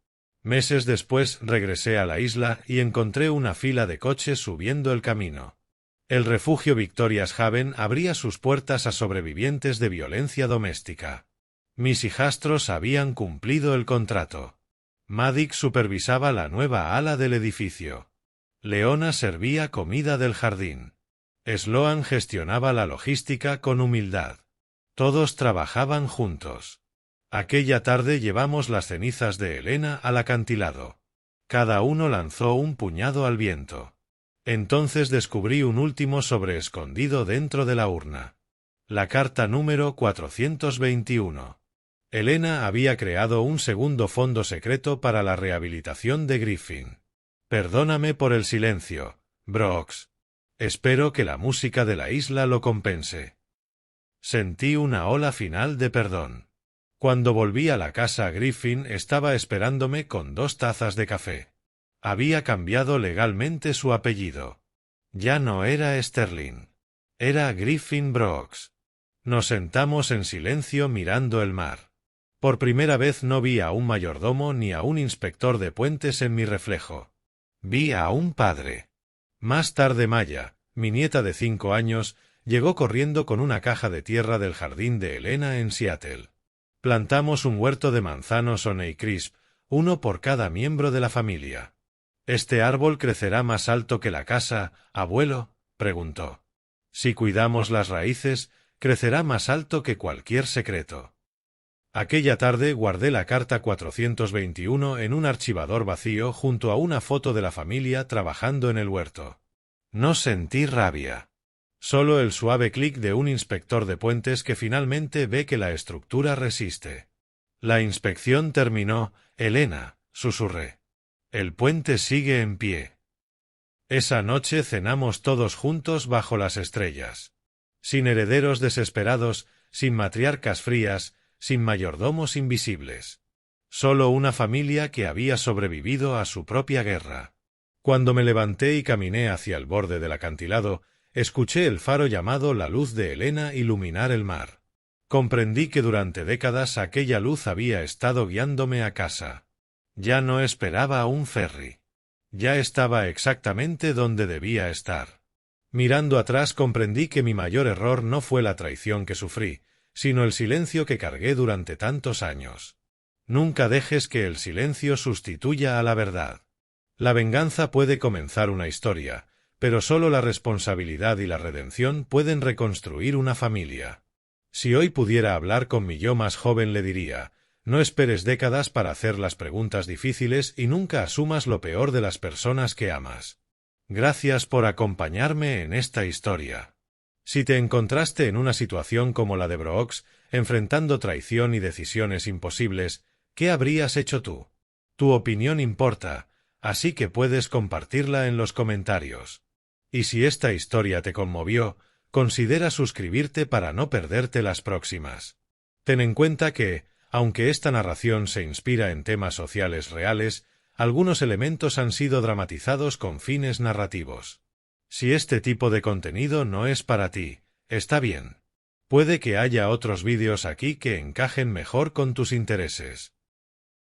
Meses después regresé a la isla y encontré una fila de coches subiendo el camino. El refugio Victoria's Haven abría sus puertas a sobrevivientes de violencia doméstica. Mis hijastros habían cumplido el contrato. Maddox supervisaba la nueva ala del edificio. Leona servía comida del jardín. Sloan gestionaba la logística con humildad. Todos trabajaban juntos. Aquella tarde llevamos las cenizas de Elena al acantilado. Cada uno lanzó un puñado al viento. Entonces descubrí un último sobre escondido dentro de la urna. La carta número 421. Elena había creado un segundo fondo secreto para la rehabilitación de Griffin. Perdóname por el silencio, Brooks. Espero que la música de la isla lo compense. Sentí una ola final de perdón. Cuando volví a la casa, Griffin estaba esperándome con 2 tazas de café. Había cambiado legalmente su apellido. Ya no era Sterling. Era Griffin Brooks. Nos sentamos en silencio mirando el mar. Por primera vez no vi a un mayordomo ni a un inspector de puentes en mi reflejo. Vi a un padre. Más tarde Maya, mi nieta de 5 años, llegó corriendo con una caja de tierra del jardín de Elena en Seattle. Plantamos un huerto de manzanos Honeycrisp, uno por cada miembro de la familia. ¿Este árbol crecerá más alto que la casa, abuelo?, preguntó. Si cuidamos las raíces, crecerá más alto que cualquier secreto. Aquella tarde guardé la carta 421 en un archivador vacío junto a una foto de la familia trabajando en el huerto. No sentí rabia. Solo el suave clic de un inspector de puentes que finalmente ve que la estructura resiste. La inspección terminó. Elena, susurré. El puente sigue en pie. Esa noche cenamos todos juntos bajo las estrellas. Sin herederos desesperados, sin matriarcas frías, sin mayordomos invisibles. Solo una familia que había sobrevivido a su propia guerra. Cuando me levanté y caminé hacia el borde del acantilado, escuché el faro llamado la luz de Elena iluminar el mar. Comprendí que durante décadas aquella luz había estado guiándome a casa. Ya no esperaba un ferry. Ya estaba exactamente donde debía estar. Mirando atrás comprendí que mi mayor error no fue la traición que sufrí, sino el silencio que cargué durante tantos años. Nunca dejes que el silencio sustituya a la verdad. La venganza puede comenzar una historia, pero solo la responsabilidad y la redención pueden reconstruir una familia. Si hoy pudiera hablar con mi yo más joven le diría: no esperes décadas para hacer las preguntas difíciles y nunca asumas lo peor de las personas que amas. Gracias por acompañarme en esta historia. Si te encontraste en una situación como la de Brooks, enfrentando traición y decisiones imposibles, ¿qué habrías hecho tú? Tu opinión importa, así que puedes compartirla en los comentarios. Y si esta historia te conmovió, considera suscribirte para no perderte las próximas. Ten en cuenta que, aunque esta narración se inspira en temas sociales reales, algunos elementos han sido dramatizados con fines narrativos. Si este tipo de contenido no es para ti, está bien. Puede que haya otros vídeos aquí que encajen mejor con tus intereses.